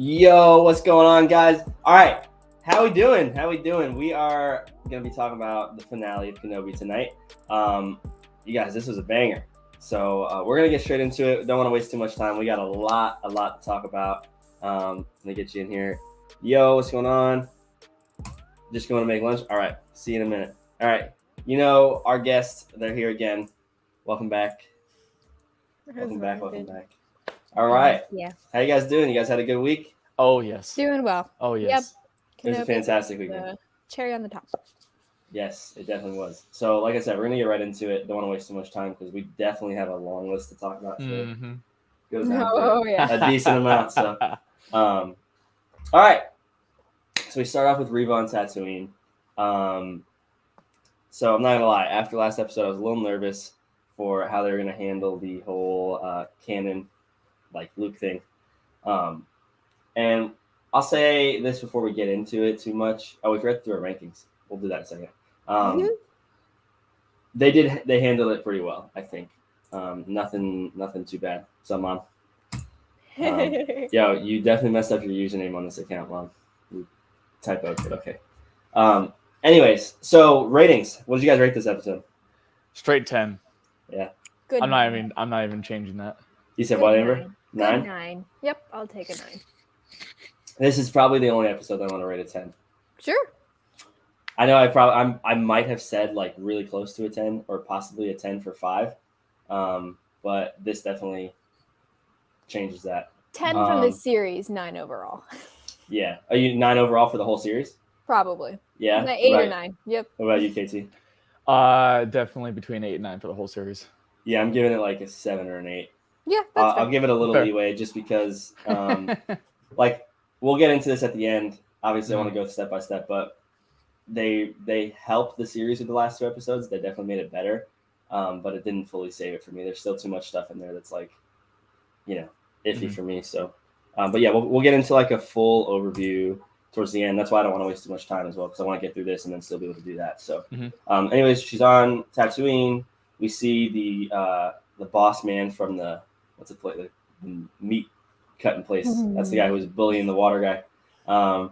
Yo, what's going on, guys? All right, how we doing? We are gonna be talking about the finale of Kenobi tonight. You guys, this was a banger. So we're gonna get straight into it. Don't want to waste too much time. We got a lot to talk about. Let me get you in here. Yo, what's going on? Just going to make lunch. All right, see you in a minute. All right, you know our guests, they're here again. Welcome back. Welcome back. All right. Yeah. How you guys doing? You guys had a good week? Oh, yes. Doing well. Oh, yes. It was a fantastic weekend. Cherry on the top. Yes, it definitely was. So, like I said, we're going to get right into it. Don't want to waste too much time because we definitely have a long list to talk about today. Mm-hmm. Goes down yeah. a decent amount. So, all right. So we start off with Riva on Tatooine. So I'm not going to lie. After last episode, I was a little nervous for how they were going to handle the whole canon, like Luke thing. And I'll say this before we get into it too much. Oh, we've read through our rankings. We'll do that in a second. They handled it pretty well, I think. Nothing too bad. So, Mom. Yo, you definitely messed up your username on this account, Mom. You typoed it. Okay. Anyways, so ratings. What did you guys rate this episode? Straight 10. Yeah. Good. I'm not even changing that. You said Good what, Amber? 9? 9. Yep, I'll take a 9. This is probably the only episode I want to rate a 10. Sure. I know I might have said like really close to a 10 or possibly a 10 for 5. But this definitely changes that. 10 from the series, 9 overall. Yeah. Are you 9 overall for the whole series? Probably. Yeah. 8 or 9. Yep. What about you, KT? Definitely between 8 and 9 for the whole series. Yeah, I'm giving it like a 7 or an 8. Yeah, that's I'll give it a little fair. leeway just because, like, we'll get into this at the end. Obviously, I want to go step by step, but they helped the series with the last 2 episodes. They definitely made it better, but it didn't fully save it for me. There's still too much stuff in there that's like, iffy for me. So, but yeah, we'll get into like a full overview towards the end. That's why I don't want to waste too much time as well, because I want to get through this and then still be able to do that. So, anyways, she's on Tatooine. We see the boss man from the meat cutting place. That's the guy who was bullying the water guy.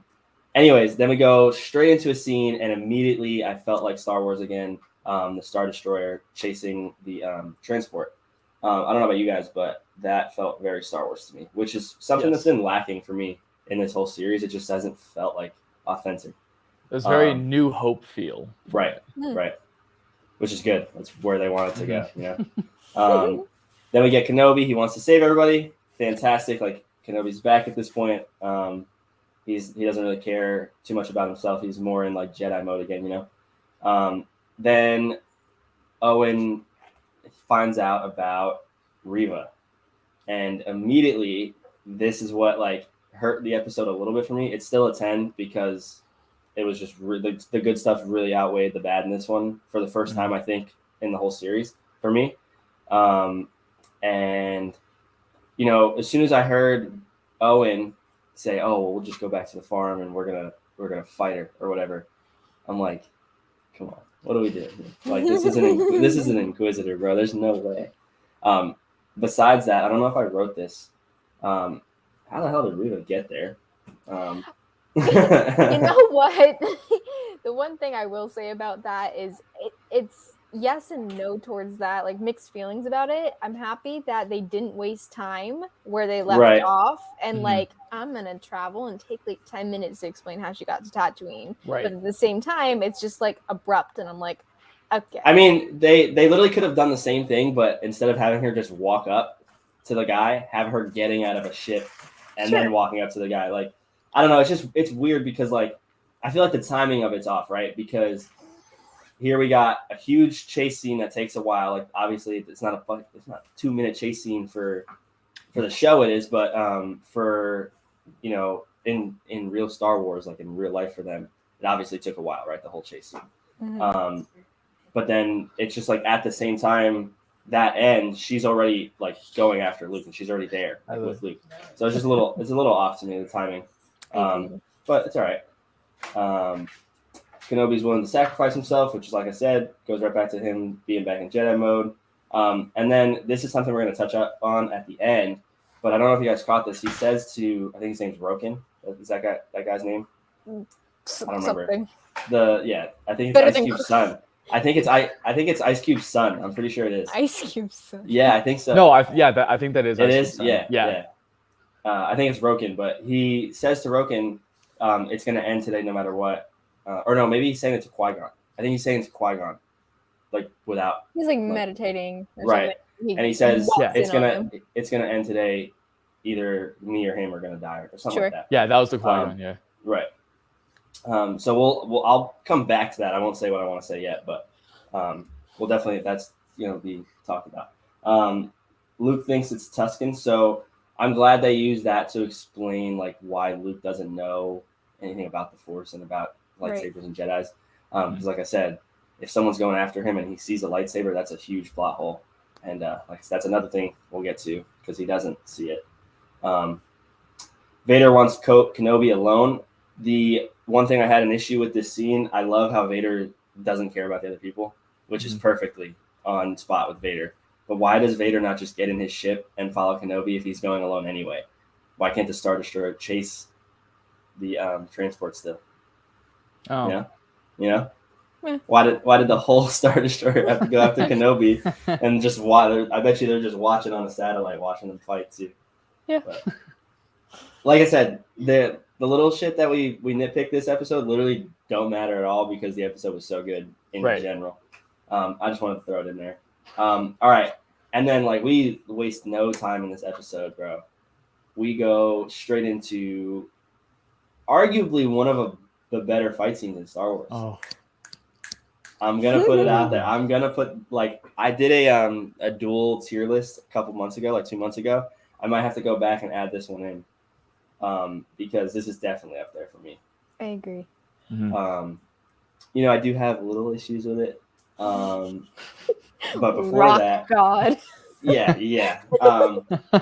Anyways, then we go straight into a scene, and immediately I felt like Star Wars again. The Star Destroyer chasing the transport. I don't know about you guys, but that felt very Star Wars to me, which is something that's been lacking for me in this whole series. It just hasn't felt like authentic. There's very New Hope feel. Right. Which is good. That's where they wanted to go. Then we get Kenobi. He wants to save everybody. Fantastic. Like, Kenobi's back at this point. He doesn't really care too much about himself. He's more in like Jedi mode again, Then Owen finds out about Riva, and immediately this is what like hurt the episode a little bit for me. It's still a 10 because it was just the good stuff really outweighed the bad in this one for the first time, I think, in the whole series for me. And as soon as I heard Owen say, "Oh, well, we'll just go back to the farm and we're gonna fight her or whatever," I'm like, "Come on, what do we do? Like, this is an Inquisitor, bro. There's no way." Besides that, I don't know if I wrote this. How the hell did Riva get there? You know what? The one thing I will say about that is it's yes and no towards that, like mixed feelings about it. I'm happy that they didn't waste time where they left off and like, I'm gonna travel and take like 10 minutes to explain how she got to Tatooine. Right. But at the same time, it's just like abrupt, and I'm like, okay. I mean, they literally could have done the same thing, but instead of having her just walk up to the guy, have her getting out of a ship and then walking up to the guy. Like, I don't know. It's weird because like I feel like the timing of it's off, right? Because here we got a huge chase scene that takes a while. Like, obviously, it's not a 2-minute chase scene for the show. It is, but for in real Star Wars, like in real life for them, it obviously took a while, right? The whole chase scene. But then it's just like at the same time that ends, she's already like going after Luke, and she's already there with Luke. So it's just a little off to me, the timing. But it's all right. Kenobi's willing to sacrifice himself, which is, like I said, goes right back to him being back in Jedi mode. And then this is something we're going to touch on at the end. but I don't know if you guys caught this. He says to, I think his name's Roken. Is that guy's name? I don't remember. Something. I think it's Better Ice than Cube's son. I think it's Ice Cube's son. I'm pretty sure it is. Ice Cube's son. Yeah, I think so. No, I think that is. It Ice is. Cube's son. Yeah. I think it's Roken, but he says to Roken, it's going to end today no matter what. Or no, maybe he's saying it to Qui-Gon. I think he's saying it to Qui-Gon, like without. He's like meditating. Or right. something. And he says walks it's in on gonna end today. Either me or him are gonna die or something like that. Yeah, that was the Qui-Gon. Yeah. Right. So I'll come back to that. I won't say what I want to say yet, but we'll definitely that's be talked about. Luke thinks it's Tusken, so I'm glad they used that to explain like why Luke doesn't know anything about the Force and about lightsabers and Jedis. Because like I said, if someone's going after him and he sees a lightsaber, that's a huge plot hole. And that's another thing we'll get to because he doesn't see it. Vader wants Kenobi alone. The one thing I had an issue with this scene, I love how Vader doesn't care about the other people, which is perfectly on spot with Vader. But why does Vader not just get in his ship and follow Kenobi if he's going alone anyway? Why can't the Star Destroyer chase the transport still? Oh. Yeah. Why did the whole Star Destroyer have to go after Kenobi and just watch? I bet you they're just watching on a satellite, watching them fight too. Yeah. But, like I said, the little shit that we nitpicked this episode literally don't matter at all because the episode was so good in general. I just wanted to throw it in there. All right, and then like we waste no time in this episode, bro. We go straight into arguably one of the better fight scenes in Star Wars. Oh. I'm gonna put it out there. I'm gonna put I did a dual tier list a couple months ago, like 2 months ago. I might have to go back and add this one in because this is definitely up there for me. I agree. Mm-hmm. I do have little issues with it. But before Rock that, God. Yeah.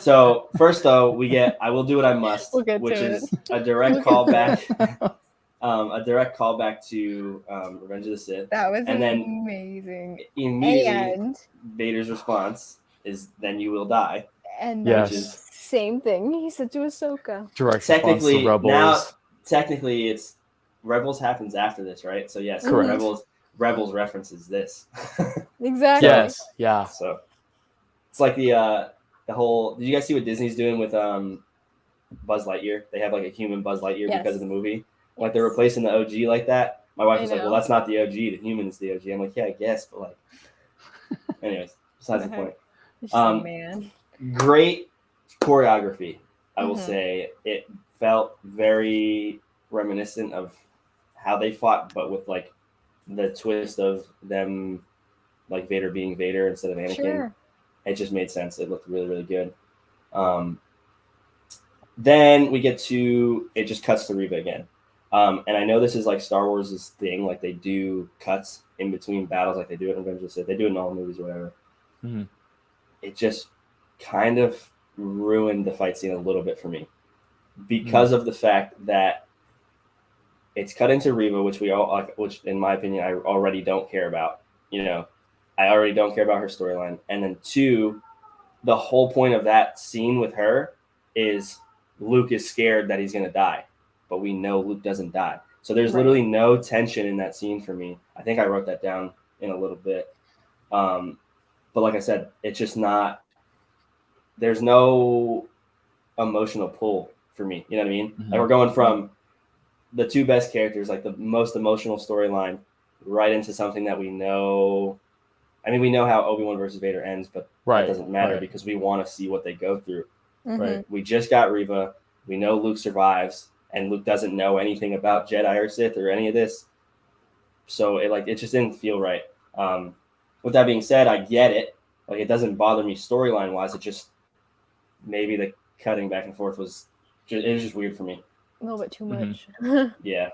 So first though, we get I Will Do What I Must, which is a direct callback. A direct callback to Revenge of the Sith. That was amazing. Then immediately, Vader's response is, "Then you will die." And yes. which is same thing he said to Ahsoka. Direct technically, to Rebels. Now, technically, it's Rebels happens after this, right? So yes, correct. Rebels references this. Exactly. Yes. Yeah. So it's like the whole. Did you guys see what Disney's doing with Buzz Lightyear? They have like a human Buzz Lightyear because of the movie. Like they're replacing the OG like that. My wife was like, "Well, that's not the OG. The human is the OG." I'm like, "Yeah, I guess," but like, anyways, besides the point. Man. Great choreography. I will say it felt very reminiscent of how they fought, but with like the twist of them, like Vader being Vader instead of Anakin. Sure. It just made sense. It looked really, really good. Then we get to it. Just cuts to Riva again. And I know this is like Star Wars' thing, like they do cuts in between battles, like they do it in Revenge of the Sith. They do it in all the movies or whatever. Mm-hmm. It just kind of ruined the fight scene a little bit for me because of the fact that it's cut into Riva, which in my opinion, I already don't care about. I already don't care about her storyline. And then 2, the whole point of that scene with her is Luke is scared that he's going to die. But we know Luke doesn't die. So there's literally no tension in that scene for me. I think I wrote that down in a little bit. But like I said, it's just not – there's no emotional pull for me. You know what I mean? Mm-hmm. Like we're going from the 2 best characters, like the most emotional storyline, right into something that we know – I mean, we know how Obi-Wan versus Vader ends, but that doesn't matter because we want to see what they go through. Mm-hmm. Right? We just got Riva. We know Luke survives. And Luke doesn't know anything about Jedi or Sith or any of this. So it just didn't feel right. With that being said, I get it. Like it doesn't bother me storyline wise. It just maybe the cutting back and forth was just weird for me. A little bit too much. Yeah.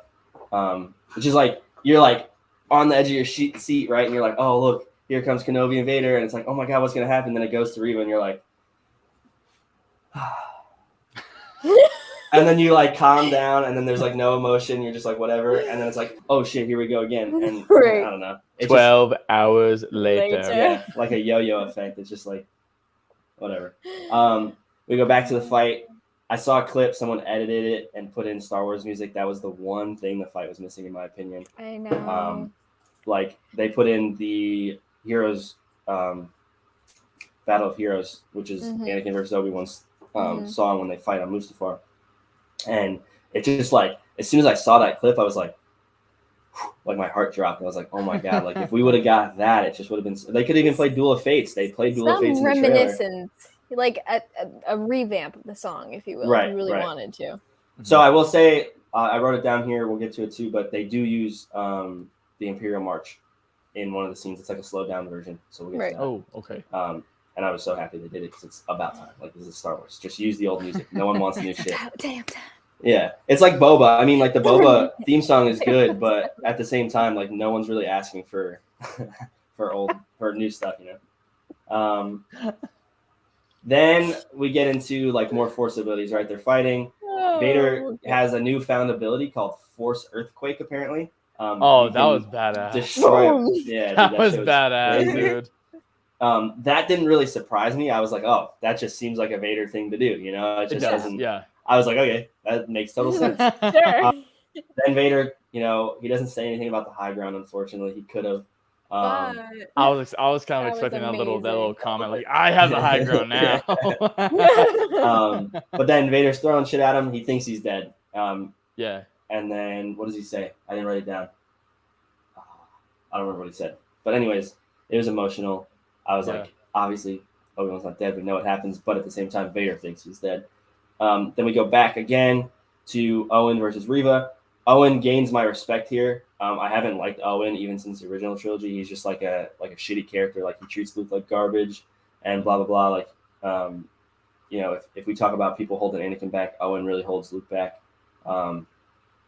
Which is like you're like on the edge of your seat, right? And you're like, oh look, here comes Kenobi and Vader, and it's like, oh my god, what's gonna happen? Then it goes to Riva, and you're like, and then you like calm down, and then there's like no emotion. You're just like whatever, and then it's like, oh shit, here we go again. And I don't know. 12 hours later. Yeah, like a yo-yo effect. It's just like whatever. We go back to the fight. I saw a clip. Someone edited it and put in Star Wars music. That was the one thing the fight was missing, in my opinion. I know. Like they put in the Heroes, Battle of Heroes, which is Anakin versus Obi-Wan's song when they fight on Mustafar, and it just like as soon as I saw that clip, I was like my heart dropped. I was like, oh my god! Like if we would have got that, it just would have been. They could even play Duel of Fates. They played Duel of Fates in the trailer. Reminiscence, like a revamp of the song, if you will, if you really wanted to. So I will say, I wrote it down here. We'll get to it too, but they do use the Imperial March in one of the scenes. It's like a slowed down version. So we'll get to that. Oh, okay. And I was so happy they did it because it's about time. Like this is Star Wars. Just use the old music. No one wants new shit. Damn. Yeah, it's like Boba. I mean, like the Boba theme song is good, but at the same time, like no one's really asking for for new stuff, you know. Then we get into like more Force abilities, right? They're fighting. Vader has a newfound ability called Force Earthquake, apparently. That was badass. Destroy. Yeah, that was badass, dude. That didn't really surprise me. I was like, oh, that just seems like a Vader thing to do, you know? It just doesn't. Yeah. I was like, okay, that makes total sense. Sure. Then Vader, you know, he doesn't say anything about the high ground. Unfortunately, he could have. I was kind of expecting that little comment, like I have the high ground now. But then Vader's throwing shit at him. He thinks he's dead. Yeah. And then what does he say? I didn't write it down. I don't remember what he said. But anyways, it was emotional. I was like, obviously, Obi-Wan's not dead. We know what happens. But at the same time, Vader thinks he's dead. Then we go back again to Owen versus Riva. Owen gains my respect here. I haven't liked Owen even since the original trilogy. He's just like a shitty character. Like he treats Luke like garbage and blah, blah, blah. Like, you know, if we talk about people holding Anakin back, Owen really holds Luke back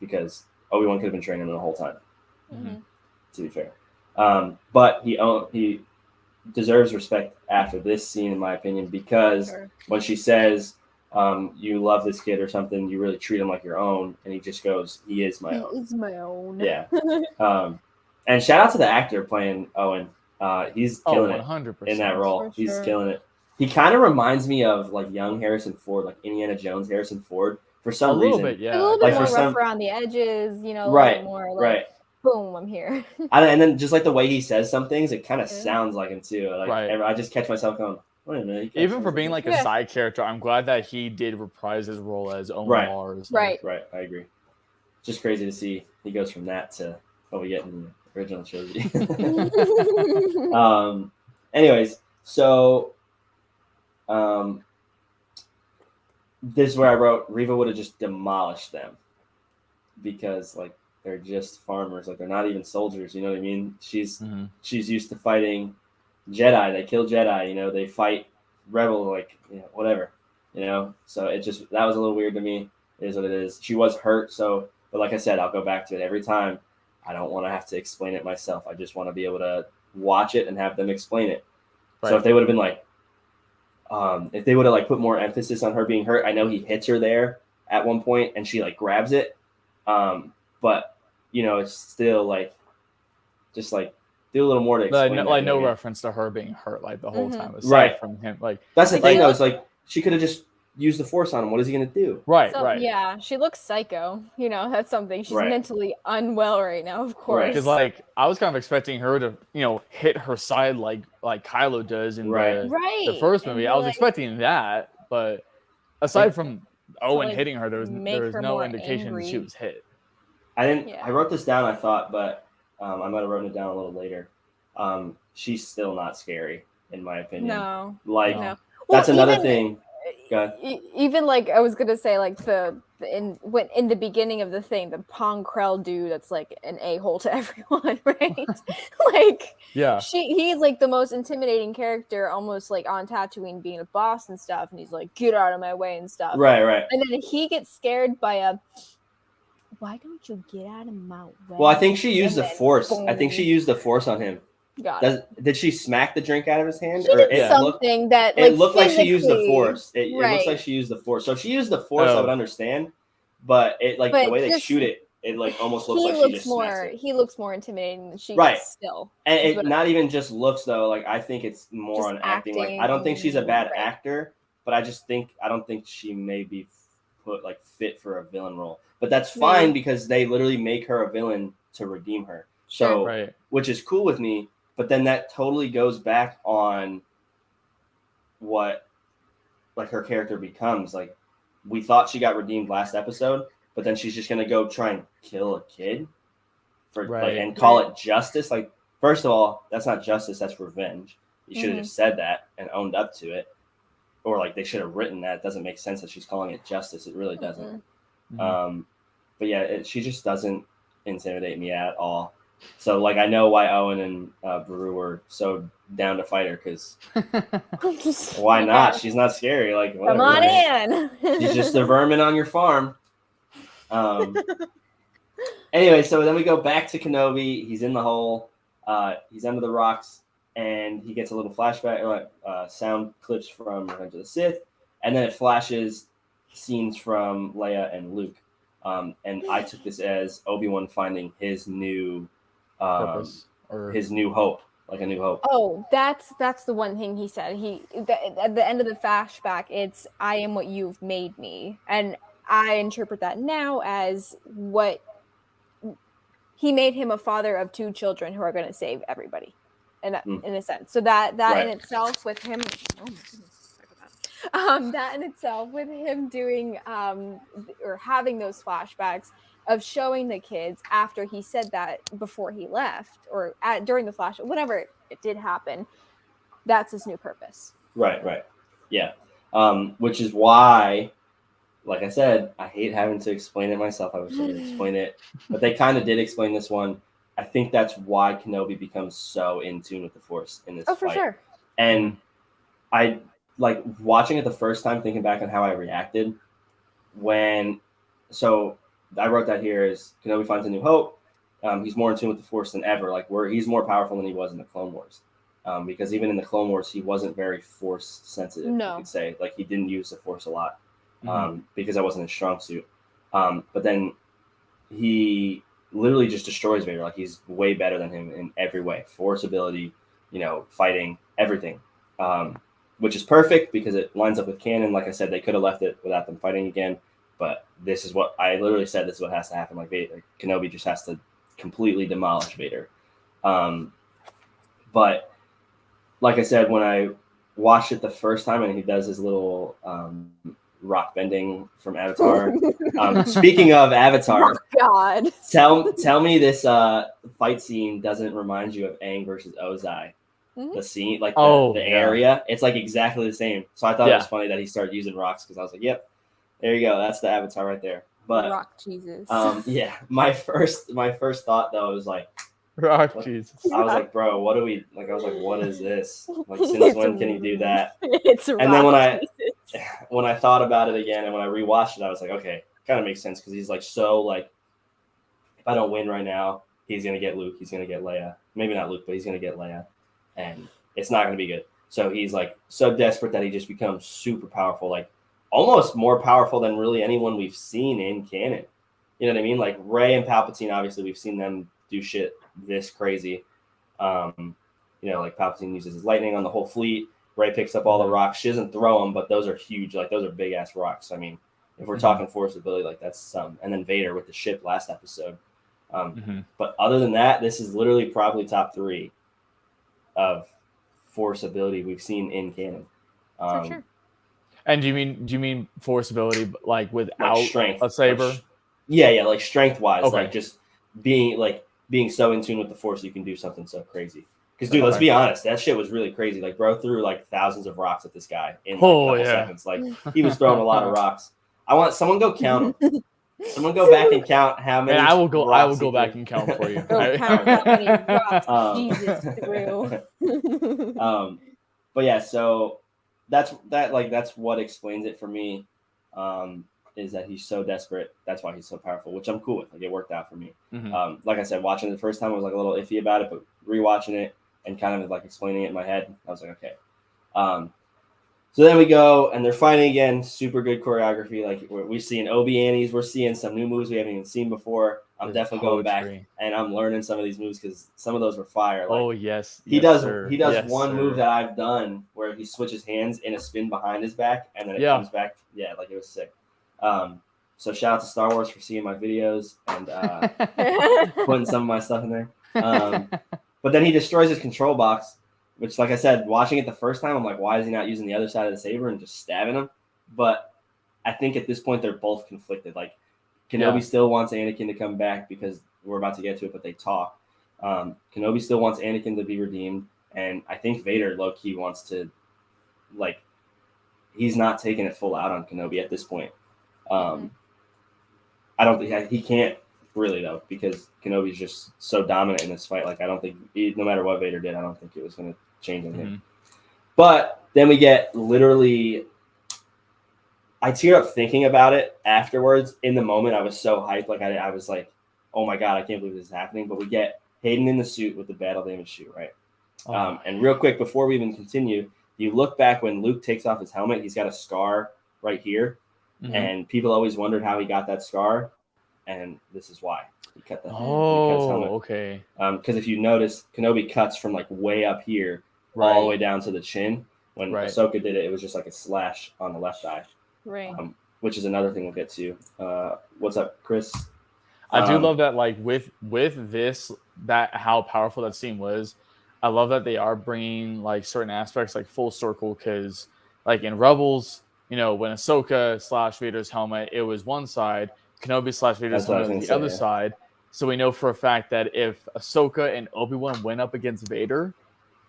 because Obi-Wan could have been training him the whole time, to be fair. But he deserves respect after this scene, in my opinion, because when she says, you love this kid or something, you really treat him like your own, and he just goes, he is my own. He is my own. Yeah. And shout out to the actor playing Owen. He's killing 100% it in that role. He's killing it. He kind of reminds me of like young Harrison Ford, like Indiana Jones Harrison Ford, for some reason. Bit, yeah. A little bit like more for rough around the edges, you know, a little more like, boom, I'm here. And then just like the way he says some things, it kind of sounds like him too. Like I just catch myself going, wait a minute. Even for being like a side character, I'm glad that he did reprise his role as Owen Mars. Right. I agree. Just crazy to see he goes from that to what we get in the original trilogy. Anyways, so this is where I wrote Riva would have just demolished them because like they're just farmers, like they're not even soldiers, you know what I mean? She's used to fighting Jedi. They kill Jedi, you know, they fight rebel, like, you know, whatever, you know. So it just, that was a little weird to me. It is what it is. She was hurt, so, but like I said, I'll go back to it every time. I don't want to have to explain it myself. I just want to be able to watch it and have them explain it. So if they would have been like, if they would have like put more emphasis on her being hurt, I know he hits her there at one point and she like grabs it, but you know, it's still like, just like do a little more to explain. Like no reference to her being hurt like the whole time, aside from him. Like that's the thing though. It's like she could have just used the Force on him. What is he gonna do? Right. Yeah, she looks psycho. You know, that's something. She's mentally unwell right now, of course. Because like I was kind of expecting her to, you know, hit her side like Kylo does in the first movie. I was expecting that, but aside from Owen hitting her, there was no indication that she was hit. I wrote this down, I thought, but I might have written it down a little later. She's still not scary, in my opinion. No. That's another thing. Even like I was gonna say, like in the beginning of the thing, the Pong Krell dude that's like an a-hole to everyone, right? Like he's like the most intimidating character, almost like on Tatooine being a boss and stuff, and he's like, get out of my way and stuff. Right. And then he gets scared by a, why don't you get out of my way? Well, I think she used the Force. I think she used the Force on him. Did she smack the drink out of his hand? She did something that it looked like she used the Force. It looks like she used the Force. So if she used the Force, I would understand. But it like the way they shoot it, it like almost looks like she just smacks it. He looks more intimidating than she still. And it not even just looks though. Like I think it's more on acting. Like I don't think she's a bad actor. but I don't think she may be fit for a villain role. But that's fine because they literally make her a villain to redeem her. So, which is cool with me. But then that totally goes back on what her character becomes. Like, we thought she got redeemed last episode, but then she's just gonna go try and kill a kid and call it justice. Like, first of all, that's not justice, that's revenge. You should have just said that and owned up to it. Or like they should have written that. It doesn't make sense that she's calling it justice. It really doesn't. But yeah, she just doesn't intimidate me at all. So like I know why Owen and Beru were so down to fight her, because why not? She's not scary. Like, whatever, come on in. She's just a vermin on your farm. Anyway, so then we go back to Kenobi. He's in the hole. He's under the rocks. And he gets a little flashback, sound clips from Revenge of the Sith, and then it flashes scenes from Leia and Luke. And I took this as Obi-Wan finding his new purpose, or his new hope, like a new hope. Oh, that's the one thing he said. At the end of the flashback, it's "I am what you've made me," and I interpret that now as what he made him, a father of 2 children who are going to save everybody. In a sense, so that in itself with him, oh my goodness, that in itself with him doing or having those flashbacks of showing the kids after he said that before he left or during the flash, whenever it did happen, that's his new purpose. Right, yeah. Which is why, like I said, I hate having to explain it myself. I wish I could explain it, but they kind of did explain this one. I think that's why Kenobi becomes so in tune with the Force in this fight. For sure. And I like watching it the first time, thinking back on how I reacted so I wrote that here is Kenobi finds a new hope. He's more in tune with the Force than ever. Like he's more powerful than he was in the Clone Wars. Because even in the Clone Wars, he wasn't very Force sensitive. No. You could say, like, he didn't use the Force a lot because that wasn't his strong suit. But then he literally just destroys Vader. Like, he's way better than him in every way. Force ability, fighting, everything. Which is perfect because it lines up with canon. Like I said, they could have left it without them fighting again. But this is what I literally said. This is what has to happen. Like, Kenobi just has to completely demolish Vader. But like I said, when I watched it the first time and he does his little rock bending from Avatar. Speaking of Avatar, God, tell me this fight scene doesn't remind you of Aang versus Ozai. The scene, like the area, it's like exactly the same. So I thought it was funny that he started using rocks because I was like, yep, there you go, that's the Avatar right there. But rock Jesus. My first thought though was like, rock Jesus. I was like, bro, what do we like? I was like, what is this? Like, since when can you do that? It's and then when I thought about it again and when I rewatched it, I was like, okay, kind of makes sense because he's like, so like, if I don't win right now, he's gonna get Luke, he's gonna get Leia. Maybe not Luke, but he's gonna get Leia, and it's not gonna be good. So he's like so desperate that he just becomes super powerful, like almost more powerful than really anyone we've seen in canon. You know what I mean? Like Rey and Palpatine, obviously we've seen them do shit this crazy. Like Palpatine uses his lightning on the whole fleet. Rey picks up all the rocks. She doesn't throw them, but those are huge. Like, those are big ass rocks. I mean, if we're talking Force ability, like that's some. And then Vader with the ship last episode. But other than that, this is literally probably top 3 of Force ability we've seen in canon. For sure. And do you mean Force ability like without like strength, a saber? Like strength wise, like just being so in tune with the Force, you can do something so crazy. Because, dude, let's be honest, that shit was really crazy. Like, bro threw like thousands of rocks at this guy in like a couple seconds. Like, he was throwing a lot of rocks. I want someone go count them. Someone go back and count how many. And I will go back and count for you. Go count how many rocks Jesus threw. But yeah, so that's what explains it for me. Is that he's so desperate. That's why he's so powerful, which I'm cool with. Like, it worked out for me. Like I said, watching it the first time, I was like a little iffy about it, but rewatching it and kind of like explaining it in my head, I was like, okay. So then we go and they're fighting again. Super good choreography. Like we're seeing Obi-Annies. We're seeing some new moves we haven't even seen before. I'm definitely going back and I'm learning some of these moves because some of those were fire. Like, yes. He does yes, one move that I've done where he switches hands in a spin behind his back and then it comes back. Yeah, like it was sick. So shout out to Star Wars for seeing my videos and putting some of my stuff in there. But then he destroys his control box, which, like I said, watching it the first time, I'm like, why is he not using the other side of the saber and just stabbing him? But I think at this point they're both conflicted. Like Kenobi still wants Anakin to come back because we're about to get to it, but they talk. Kenobi still wants Anakin to be redeemed, and I think Vader low-key wants to, like, he's not taking it full out on Kenobi at this point. I don't think he can't really though, because Kenobi's just so dominant in this fight. Like I don't think no matter what Vader did, I don't think it was going to change anything. But then we get literally, I teared up thinking about it afterwards. In the moment, I was so hyped. Like I was like, oh my God, I can't believe this is happening. But we get Hayden in the suit with the battle damage suit, right? And real quick, before we even continue, you look back when Luke takes off his helmet, he's got a scar right here. And people always wondered how he got that scar. And this is why. He cut the helmet. Okay. Because if you notice, Kenobi cuts from like way up here all the way down to the chin. When Ahsoka did it, it was just like a slash on the left eye. Right. Which is another thing we'll get to. What's up, Chris? I do love that, like with this, that how powerful that scene was. I love that they are bringing like certain aspects like full circle, because like in Rebels, you know, when Ahsoka / Vader's helmet, it was one side, Kenobi / Vader's helmet on the other side. So we know for a fact that if Ahsoka and Obi-Wan went up against Vader,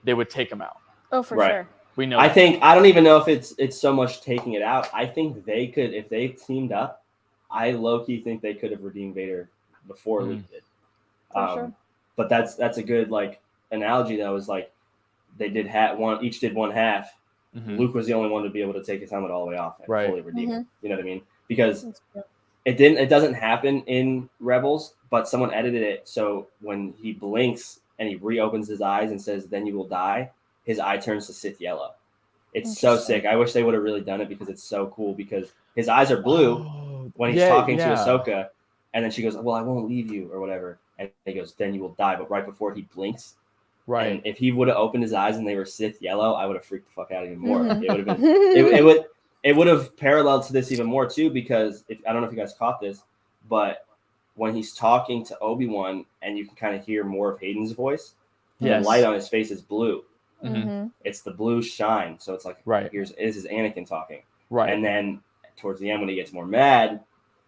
they would take him out. Oh, for sure. We know. I don't even know if it's so much taking it out. I think they could, if they teamed up, I low-key think they could have redeemed Vader before Luke did. Sure. But that's a good like analogy though, is like they did each did one half. Luke was the only one to be able to take his helmet all the way off and fully redeem it. You know what I mean? Because it doesn't happen in Rebels, but someone edited it so when he blinks and he reopens his eyes and says, "Then you will die," his eye turns to Sith yellow. It's so sick. I wish they would have really done it because it's so cool, because his eyes are blue when he's talking to Ahsoka, and then she goes, "Well, I won't leave you," or whatever. And he goes, "Then you will die." But right before he blinks, and if he would have opened his eyes and they were Sith yellow, I would have freaked the fuck out even more. It would have been it would have paralleled to this even more too, because I don't know if you guys caught this, but when he's talking to Obi-Wan and you can kind of hear more of Hayden's voice, the light on his face is blue. It's the blue shine, so it's like this is Anakin talking, and then towards the end when he gets more mad,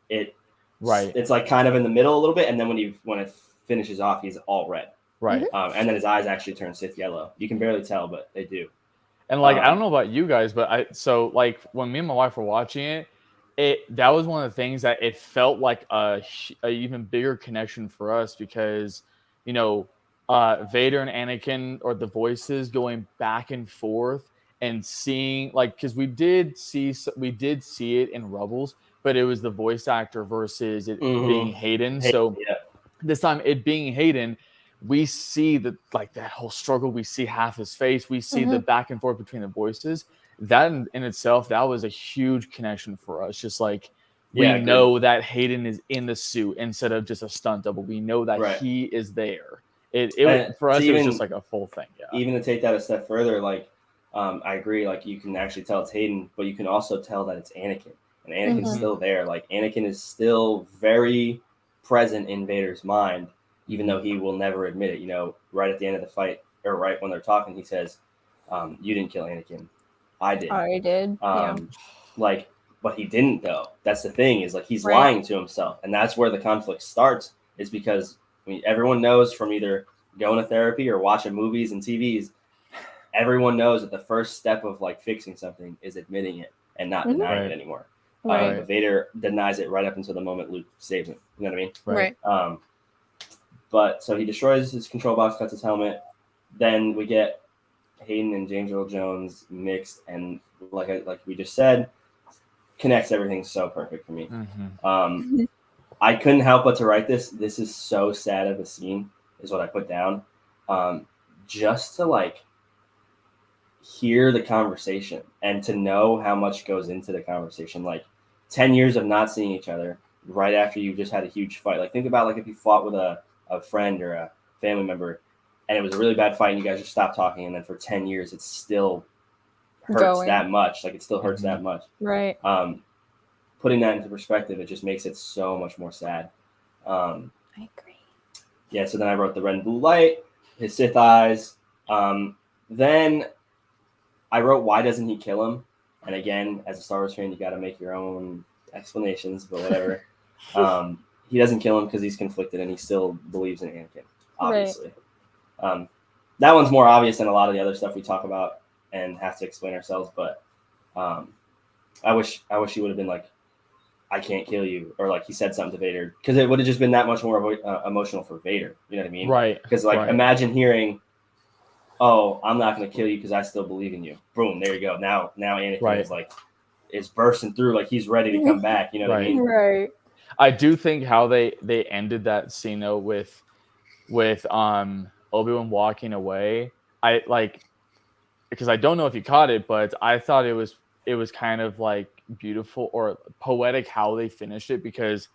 it's like kind of in the middle a little bit, and then when it finishes off, he's all red, and then his eyes actually turn Sith yellow. You can barely tell, but they do. And like I don't know about you guys, but so like when me and my wife were watching it, that was one of the things that it felt like a even bigger connection for us, because you know, Vader and Anakin, or the voices going back and forth and seeing, like, because we did see it in Rebels, but it was the voice actor versus it being Hayden. So this time it being Hayden, we see that whole struggle. We see half his face. We see the back and forth between the voices. That in itself, that was a huge connection for us. Just like we know that Hayden is in the suit instead of just a stunt double. We know that he is there. It for us, it was just like a full thing. Yeah. Even to take that a step further, like I agree. Like you can actually tell it's Hayden, but you can also tell that it's Anakin, and Anakin's still there. Like Anakin is still very present in Vader's mind, even though he will never admit it. You know, right at the end of the fight, or right when they're talking, he says, "You didn't kill Anakin, I did." I did. Like, but he didn't though. That's the thing, is like he's lying to himself, and that's where the conflict starts. Is because everyone knows from either going to therapy or watching movies and TVs, everyone knows that the first step of like fixing something is admitting it and not denying it anymore. But Vader denies it right up until the moment Luke saves him. You know what I mean? But so he destroys his control box, cuts his helmet. Then we get Hayden and James Earl Jones mixed, and like we just said, connects everything so perfect for me. I couldn't help but to write this. This is so sad of a scene, is what I put down. Just to like hear the conversation and to know how much goes into the conversation. Like 10 years of not seeing each other, right after you just had a huge fight. Like think about like if you fought with a friend or a family member and it was a really bad fight and you guys just stopped talking and then for 10 years it still hurts that much. Like it still hurts that much. Right. Putting that into perspective, it just makes it so much more sad. I agree. Yeah, so then I wrote the red and blue light, his Sith eyes. Then I wrote, why doesn't he kill him? And again, as a Star Wars fan, you got to make your own explanations, but whatever. He doesn't kill him because he's conflicted and he still believes in Anakin, obviously. Right. That one's more obvious than a lot of the other stuff we talk about and have to explain ourselves, but I wish he would have been like, I can't kill you, or like he said something to Vader, because it would have just been that much more emotional for Vader. You know what I mean? Right. Because like imagine hearing, "Oh, I'm not going to kill you because I still believe in you." Boom, there you go. Now Anakin is bursting through, like he's ready to come back. You know what I mean? Right. I do think how they ended that scene though with Obi-Wan walking away. I like because I don't know if you caught it, but I thought it was kind of like beautiful or poetic how they finished it because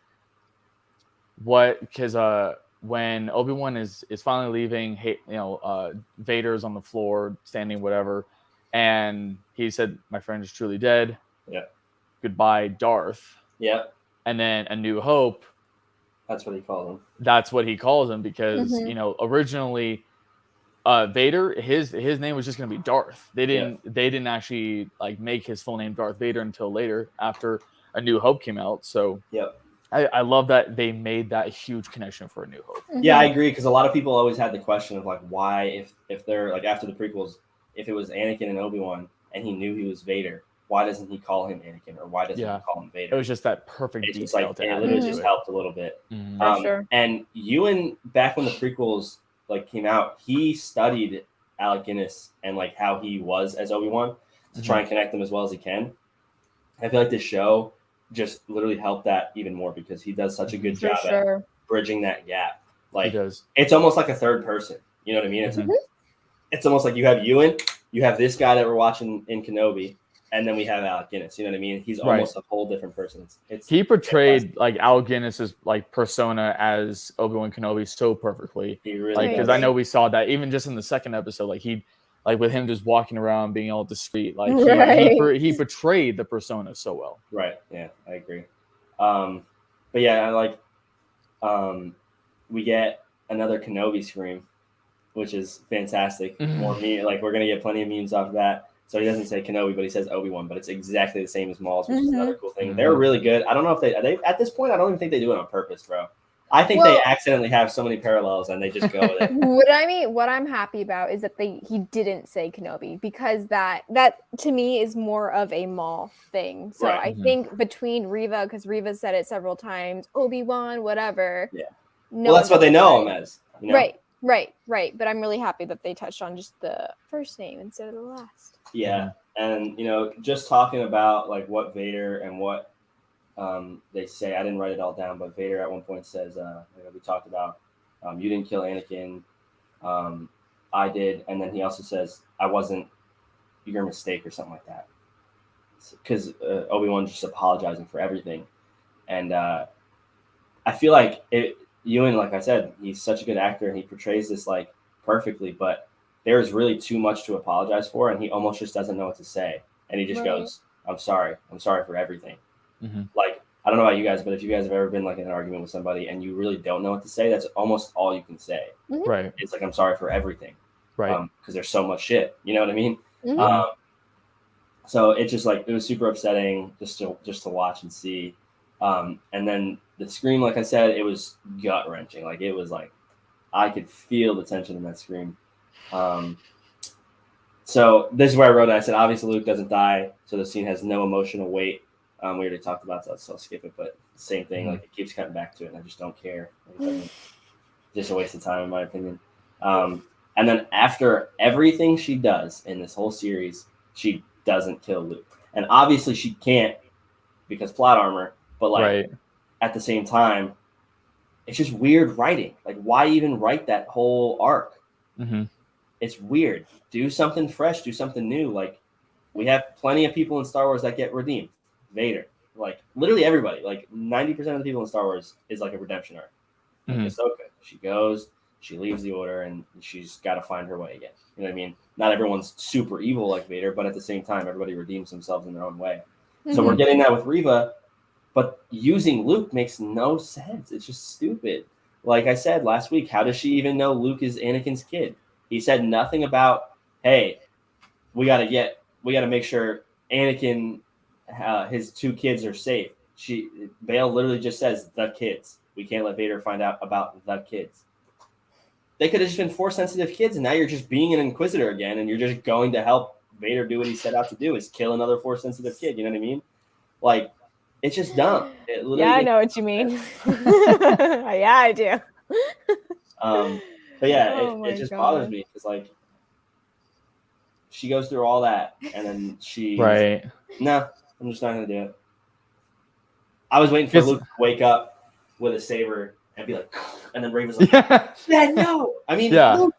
when Obi-Wan is finally leaving, Vader's on the floor standing whatever, and he said, "My friend is truly dead." Yeah. Goodbye, Darth. Yeah. And then A New Hope. That's what he calls him. That's what he calls him because originally Vader, his name was just going to be Darth. They didn't actually like make his full name Darth Vader until later after A New Hope came out. So I love that they made that huge connection for A New Hope. Yeah, I agree because a lot of people always had the question of like why if they're like after the prequels, if it was Anakin and Obi-Wan and he knew he was Vader, why doesn't he call him Anakin or why doesn't he call him Vader? It was just that perfect detail. Just like it literally just helped a little bit. For sure. And Ewan, back when the prequels like came out, he studied Alec Guinness and like how he was as Obi-Wan to try and connect them as well as he can. I feel like this show just literally helped that even more because he does such a good job at bridging that gap. Like it's almost like a third person. You know what I mean? It's almost like you have Ewan, you have this guy that we're watching in Kenobi, and then we have Alec Guinness. You know what I mean? He's almost a whole different person. He portrayed like Alec Guinness's like persona as Obi-Wan Kenobi so perfectly. He really because I know we saw that even just in the second episode. Like with him just walking around being all discreet, like he portrayed the persona so well. Right. Yeah, I agree. But yeah, I like. We get another Kenobi scream, which is fantastic. More me, like we're gonna get plenty of memes off of that. So he doesn't say Kenobi, but he says Obi-Wan, but it's exactly the same as Maul's, which is another cool thing. They're really good. I don't know if they at this point. I don't even think they do it on purpose, bro. I think they accidentally have so many parallels and they just go with it. What I'm happy about is that he didn't say Kenobi because that to me is more of a Maul thing. So I think between Riva, because Riva said it several times, Obi-Wan, whatever. Yeah. Well, that's what they know him as. You know? Right. But I'm really happy that they touched on just the first name instead of the last. Yeah. And, just talking about like what Vader and what they say, I didn't write it all down, but Vader at one point says, we talked about, you didn't kill Anakin. I did. And then he also says, I wasn't your mistake or something like that. Because Obi-Wan's just apologizing for everything. And I feel like Ewan, like I said, he's such a good actor and he portrays this like perfectly, but there's really too much to apologize for. And he almost just doesn't know what to say. And he just goes, I'm sorry for everything. Like, I don't know about you guys, but if you guys have ever been like in an argument with somebody and you really don't know what to say, that's almost all you can say. Right. It's like, I'm sorry for everything. Right. Because there's so much shit. You know what I mean? So it's just like, it was super upsetting just to watch and see. And then the scream, like I said, it was gut wrenching. Like it was like, I could feel the tension in that scream. So this is where I wrote it. I said, obviously Luke doesn't die. So the scene has no emotional weight. We already talked about that, so I'll skip it. But same thing, like it keeps cutting back to it, and I just don't care. Just a waste of time, in my opinion. And then after everything she does in this whole series, she doesn't kill Luke, and obviously she can't because plot armor. But like at the same time, it's just weird writing. Like, why even write that whole arc? It's weird. Do something fresh. Do something new. Like we have plenty of people in Star Wars that get redeemed. Vader, like literally everybody, like 90% of the people in Star Wars is like a redemption arc. Like Ahsoka, she goes, she leaves the Order, and she's got to find her way again. You know what I mean? Not everyone's super evil like Vader, but at the same time, everybody redeems themselves in their own way. So we're getting that with Riva, but using Luke makes no sense. It's just stupid. Like I said last week, how does she even know Luke is Anakin's kid? He said nothing about, hey, we got to make sure Anakin, his 2 kids are safe. Bail literally just says the kids. We can't let Vader find out about the kids. They could have just been Force sensitive kids, and now you're just being an Inquisitor again, and you're just going to help Vader do what he set out to do, is kill another Force sensitive kid. You know what I mean? Like, it's just dumb. Yeah, I know what you mean. Yeah, I do. But yeah, it just bothers me because like she goes through all that, and then no, I'm just not gonna do it. I was waiting for Luke to wake up with a saber and be like, and then Riva's like, yeah, no. I mean, no.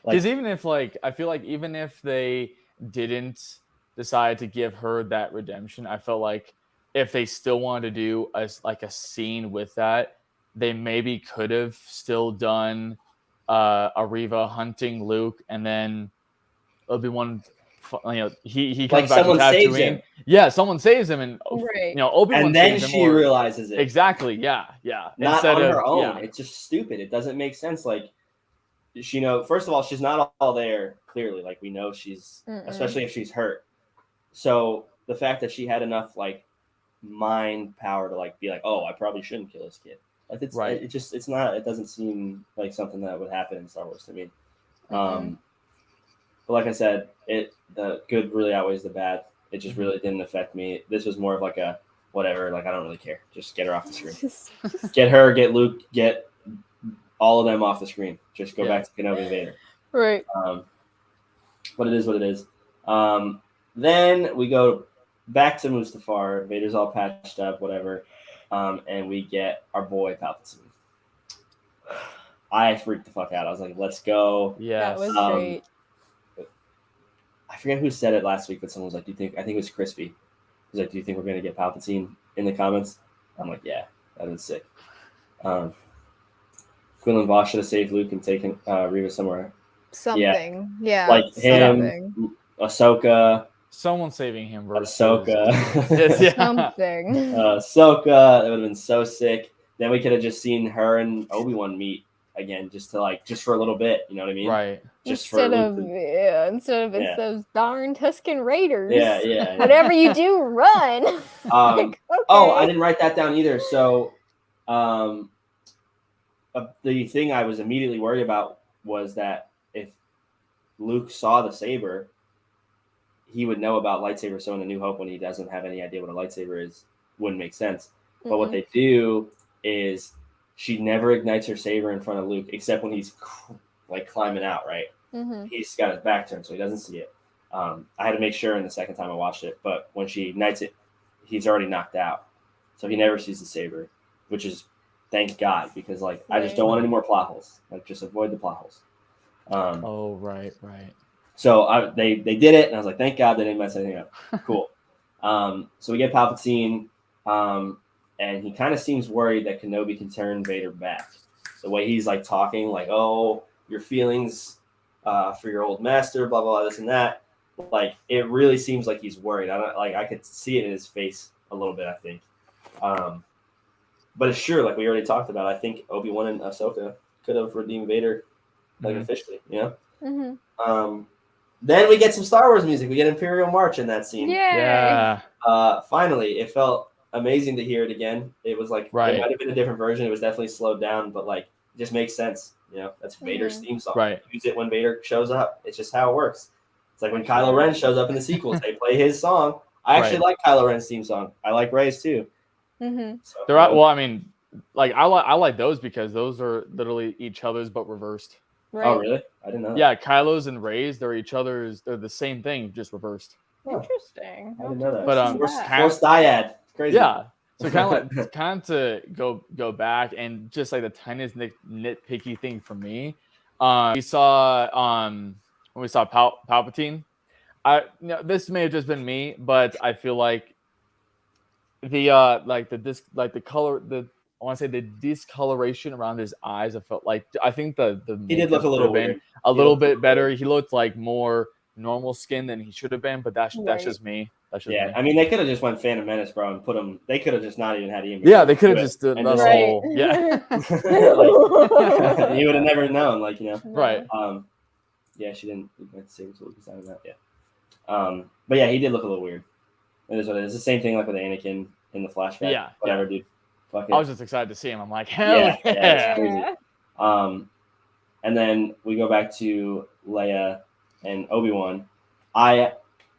Because even if I feel like even if they didn't decide to give her that redemption, I felt like if they still wanted to do a scene with that, they maybe could have still done a Riva hunting Luke, and then Obi-Wan, he comes back to Tatooine. Yeah, someone saves him, and Obi-Wan and then saves she realizes it. Exactly. Yeah. Not instead on her own. Yeah. It's just stupid. It doesn't make sense. Like, first of all, she's not all there. Clearly, like we know she's, especially if she's hurt. So the fact that she had enough like mind power to like be like, oh, I probably shouldn't kill this kid. Like it's right. It doesn't seem like something that would happen in Star Wars to me. But like I said, the good really outweighs the bad. It just really didn't affect me. This was more of like a whatever. Like I don't really care. Just get her off the screen. Get her. Get Luke. Get all of them off the screen. Just go back to Kenobi and Vader. Right. But it is what it is. Then we go back to Mustafar. Vader's all patched up, whatever. And we get our boy Palpatine. I freaked the fuck out. I was like, let's go. Yeah, that was great. I forget who said it last week, but someone was like, I think it was Crispy. He was like, do you think we're going to get Palpatine in the comments? I'm like, yeah, that is sick. Quinlan Voss should have saved Luke and taken Riva somewhere. Something. Yeah. Like him, Ahsoka. Someone saving him versus Ahsoka. Something. Ahsoka. That would have been so sick. Then we could have just seen her and Obi-Wan meet again, just for a little bit. You know what I mean? Right. Just instead of it's those darn Tusken Raiders. Yeah. Whatever you do, run. Okay. Oh, I didn't write that down either. So, the thing I was immediately worried about was that if Luke saw the saber, he would know about lightsaber. So in A New Hope, when he doesn't have any idea what a lightsaber is, wouldn't make sense. But what they do is she never ignites her saber in front of Luke, except when he's like climbing out, right? He's got his back turned, so he doesn't see it. I had to make sure in the second time I watched it, but when she ignites it, he's already knocked out. So he never sees the saber, which is thank God, because like I just don't want any more plot holes. Like just avoid the plot holes. Right. So they did it, and I was like, thank God they didn't mess anything up. Cool. So we get Palpatine, and he kind of seems worried that Kenobi can turn Vader back. The way he's like talking, like, oh, your feelings for your old master, blah, blah, blah, this and that. Like, it really seems like he's worried. I could see it in his face a little bit, I think. But it's sure, like we already talked about, I think Obi-Wan and Ahsoka could have redeemed Vader, like officially, you know? Then we get some Star Wars music. We get Imperial March in that scene. Yeah. Finally, it felt amazing to hear it again. It was like, it might have been a different version. It was definitely slowed down, but like, it just makes sense. You know, that's Vader's theme song. Right. Use it when Vader shows up. It's just how it works. It's like when Kylo Ren shows up in the sequels, they play his song. I actually like Kylo Ren's theme song. I like Rey's too. So, well, I mean, like I like those because those are literally each other's but reversed. Right. Oh, really? I didn't know that. Yeah, Kylo's and Rey's, they're the same thing, just reversed. Interesting. I didn't know that. But Force dyad. It's crazy. Yeah. So kind of to go back and just like the tiniest nitpicky thing for me. We saw when we saw Palpatine. This may have just been me, but I feel like the color, I want to say the discoloration around his eyes. I think the he did look a little weird. A little bit better. He looked like more normal skin than he should have been, but that's just me. Yeah, I mean, they could have just went Phantom Menace, bro, and put him. They could have just not even had Ian. Yeah, they could have just done the whole. Yeah, like, you would have never known, like, you know. Right. Yeah, she didn't say Lucas out of that. Yeah. But yeah, he did look a little weird. It is what it is. The same thing like with Anakin in the flashback. Yeah. Whatever, dude. Fuck it. I was just excited to see him. I'm like, hell yeah. It's crazy. And then we go back to Leia and Obi-Wan. I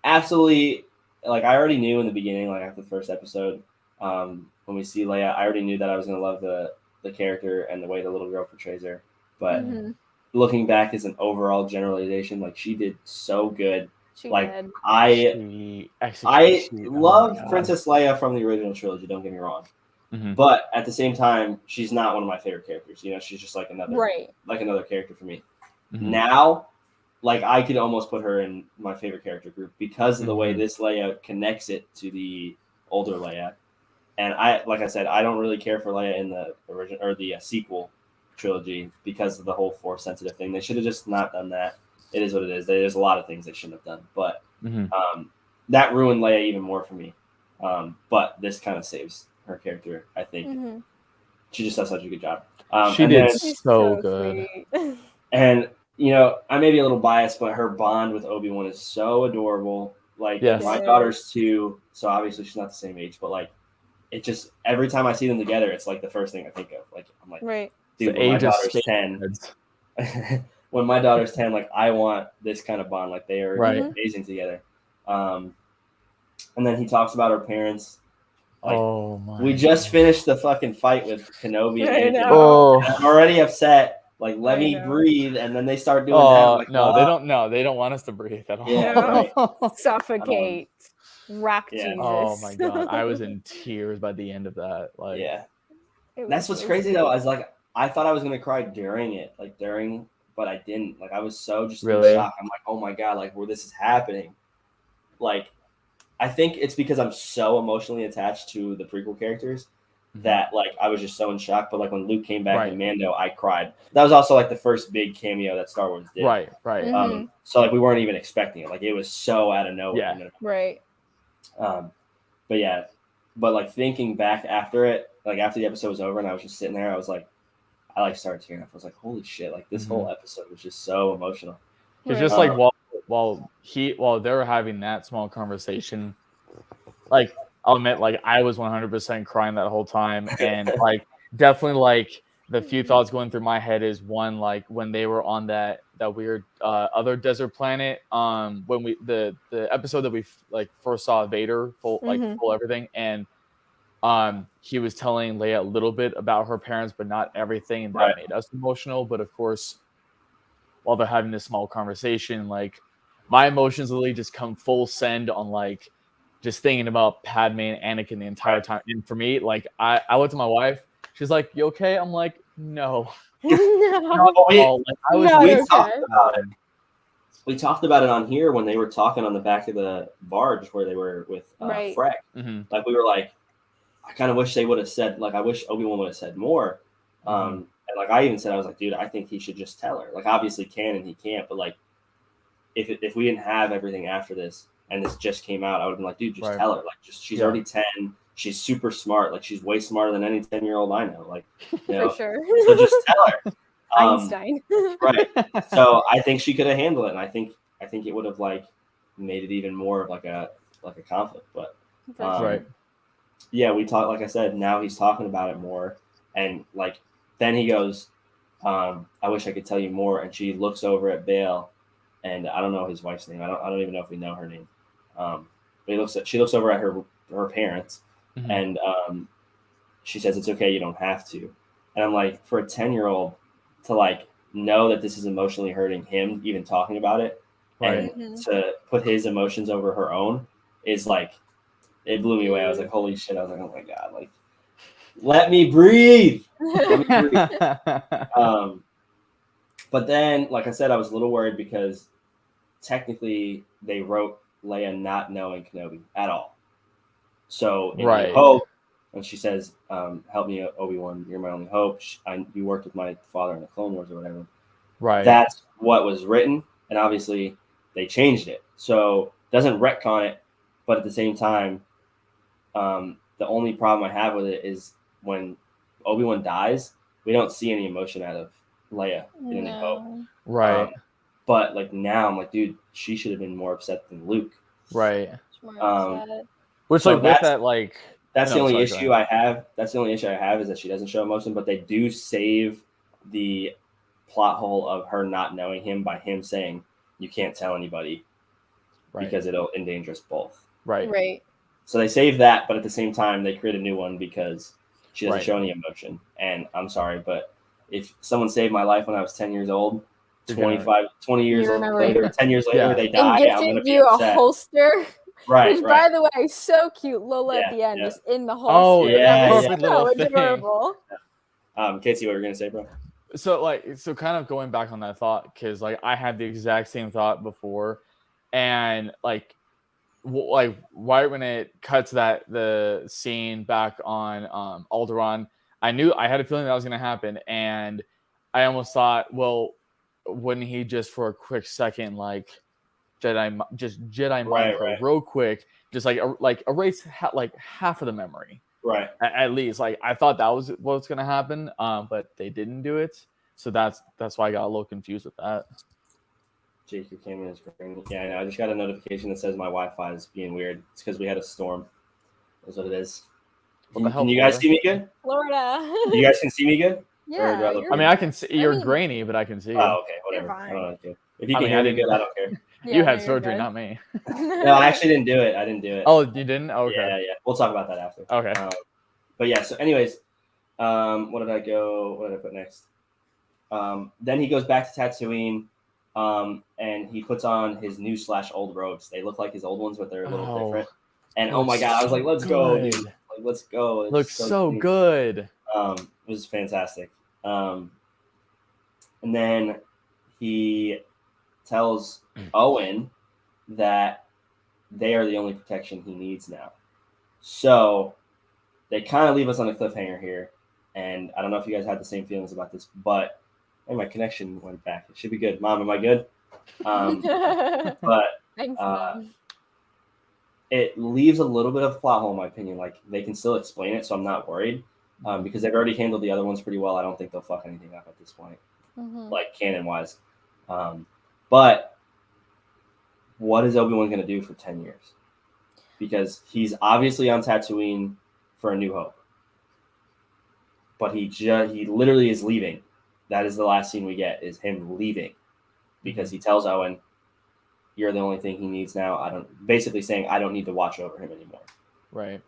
absolutely. Like, I already knew in the beginning, like after the first episode, when we see Leia, I already knew that I was going to love the character and the way the little girl portrays her. But looking back as an overall generalization, like, she did so good. She like, did. I love Princess Leia from the original trilogy, don't get me wrong. But at the same time, she's not one of my favorite characters. You know, she's just like another character for me. Now, like, I could almost put her in my favorite character group because of the way this Leia connects it to the older Leia. And like I said, I don't really care for Leia in the original or the sequel trilogy because of the whole Force sensitive thing. They should have just not done that. It is what it is. There's a lot of things they shouldn't have done, but that ruined Leia even more for me. But this kind of saves her character, I think. She just does such a good job. She did so good. And you know, I may be a little biased, but her bond with Obi-Wan is so adorable. Like, my daughter's 2, so obviously she's not the same age, but like, it just every time I see them together, it's like the first thing I think of. Like, I'm like, dude, when my daughter's 10, when my daughter's 10, like, I want this kind of bond. Like, they are amazing together. And then he talks about her parents. Like, we just finished the fucking fight with Kenobi. And I'm already upset. Like, let me breathe, and then they start doing that. Like, no, they don't. No, they don't want us to breathe at all. Yeah, Suffocate, rock Jesus. Oh my god, I was in tears by the end of that. Like, that's what's crazy though. I was like, I thought I was gonna cry during it, but I didn't. Like, I was so just in shock. I'm like, oh my god, like, where this is happening. Like, I think it's because I'm so emotionally attached to the prequel characters. That, like, I was just so in shock. But like, when Luke came back in Mando, I cried. That was also like the first big cameo that Star Wars did. Right. So like, we weren't even expecting it. Like, it was so out of nowhere. But like, thinking back after it, like after the episode was over and I was just sitting there, I was like, I like started tearing up. I was like, holy shit! Like, this whole episode was just so emotional. It's just like while they were having that small conversation, like, I'll admit, like, I was 100% crying that whole time, and like, definitely, like, the few thoughts going through my head is one, like, when they were on that weird other desert planet, when we the episode that we like first saw Vader full everything, and he was telling Leia a little bit about her parents, but not everything, and that made us emotional. But of course, while they're having this small conversation, like, my emotions literally just come full send on, like, just thinking about Padme and Anakin the entire time. And for me, like, I looked at my wife. She's like, "You okay?" I'm like, "No." We talked about it on here when they were talking on the back of the barge where they were with Freck. Like, we were like, I kind of wish they would have said, like, I wish Obi-Wan would have said more. And like, I even said, I was like, dude, I think he should just tell her. Like, obviously can and he can't, but like, if we didn't have everything after this, and this just came out, I would have been like, dude, just tell her. Like, she's already 10. She's super smart. Like, she's way smarter than any 10-year-old I know. Like, you know, for sure. So just tell her. Einstein. Right. So I think she could have handled it, and I think it would have, like, made it even more of like a conflict. But yeah, we talked. Like I said, now he's talking about it more, and like, then he goes, "I wish I could tell you more." And she looks over at Bale, and I don't know his wife's name. I don't even know if we know her name. But she looks over at her parents, and she says, "It's okay, you don't have to." And I'm like, for a 10-year-old to like know that this is emotionally hurting him, even talking about it, and to put his emotions over her own is like, it blew me away. I was like, holy shit! I was like, oh my god, like, let me breathe. Let me breathe. But then, like I said, I was a little worried because technically they wrote Leia not knowing Kenobi at all. So in New Hope, when she says, "Help me, Obi-Wan, you're my only hope," you worked with my father in the Clone Wars or whatever. Right. That's what was written, and obviously they changed it. So it doesn't retcon it, but at the same time, the only problem I have with it is when Obi-Wan dies, we don't see any emotion out of Leia in New Hope. Right. But like now, I'm like, dude, she should have been more upset than Luke. Right. Which so like with that, like that's the only issue I have. That's the only issue I have is that she doesn't show emotion, but they do save the plot hole of her not knowing him by him saying you can't tell anybody because it'll endanger us both. Right. So they save that, but at the same time they create a new one because she doesn't show any emotion. And I'm sorry, but if someone saved my life when I was 10 years old, 20 years later, 10 years later, they die. And gifted you a holster. Right. Which, by the way, so cute. Lola at the end, just in the holster. Oh, that was perfect little adorable. Casey, what were you gonna say, bro? So kind of going back on that thought, because like I had the exact same thought before, and like right when it cuts the scene back on Alderaan, I had a feeling that was gonna happen, and I almost thought, well, wouldn't he just for a quick second like Jedi mind her real quick, just like erase half of the memory, right? At least, like I thought that was what's gonna happen, but they didn't do it, so that's why I got a little confused with that. Jacob came in as green. Yeah, I know. I just got a notification that says my Wi-Fi is being weird. It's because we had a storm. That's what it is. Can you guys see me good? Florida. You guys can see me good? Yeah. I mean, I can see you're grainy, but I can see you. Oh, okay, whatever. I don't care. If you can hear me good, I don't care. You had surgery, not me. No, I actually didn't do it. I didn't do it. Oh, you didn't? Oh, okay. Yeah. We'll talk about that after. Okay. But yeah. So, anyways, what did I put next? Then he goes back to Tatooine, and he puts on his new / old robes. They look like his old ones, but they're a little different. And oh my god, I was like, let's go, dude! Like, let's go. It looks so good. It was fantastic. And then he tells Owen that they are the only protection he needs now. So they kind of leave us on a cliffhanger here. And I don't know if you guys had the same feelings about this, but my connection went back. It should be good. Mom, am I good? But thanks, Mom. It leaves a little bit of plot hole, in my opinion. Like, they can still explain it, so I'm not worried. Because they've already handled the other ones pretty well. I don't think they'll fuck anything up at this point, like canon-wise. But what is Obi-Wan going to do for 10 years? Because he's obviously on Tatooine for A New Hope. But he literally is leaving. That is the last scene we get, is him leaving. Because he tells Owen, you're the only thing he needs now. Basically saying, I don't need to watch over him anymore. Right.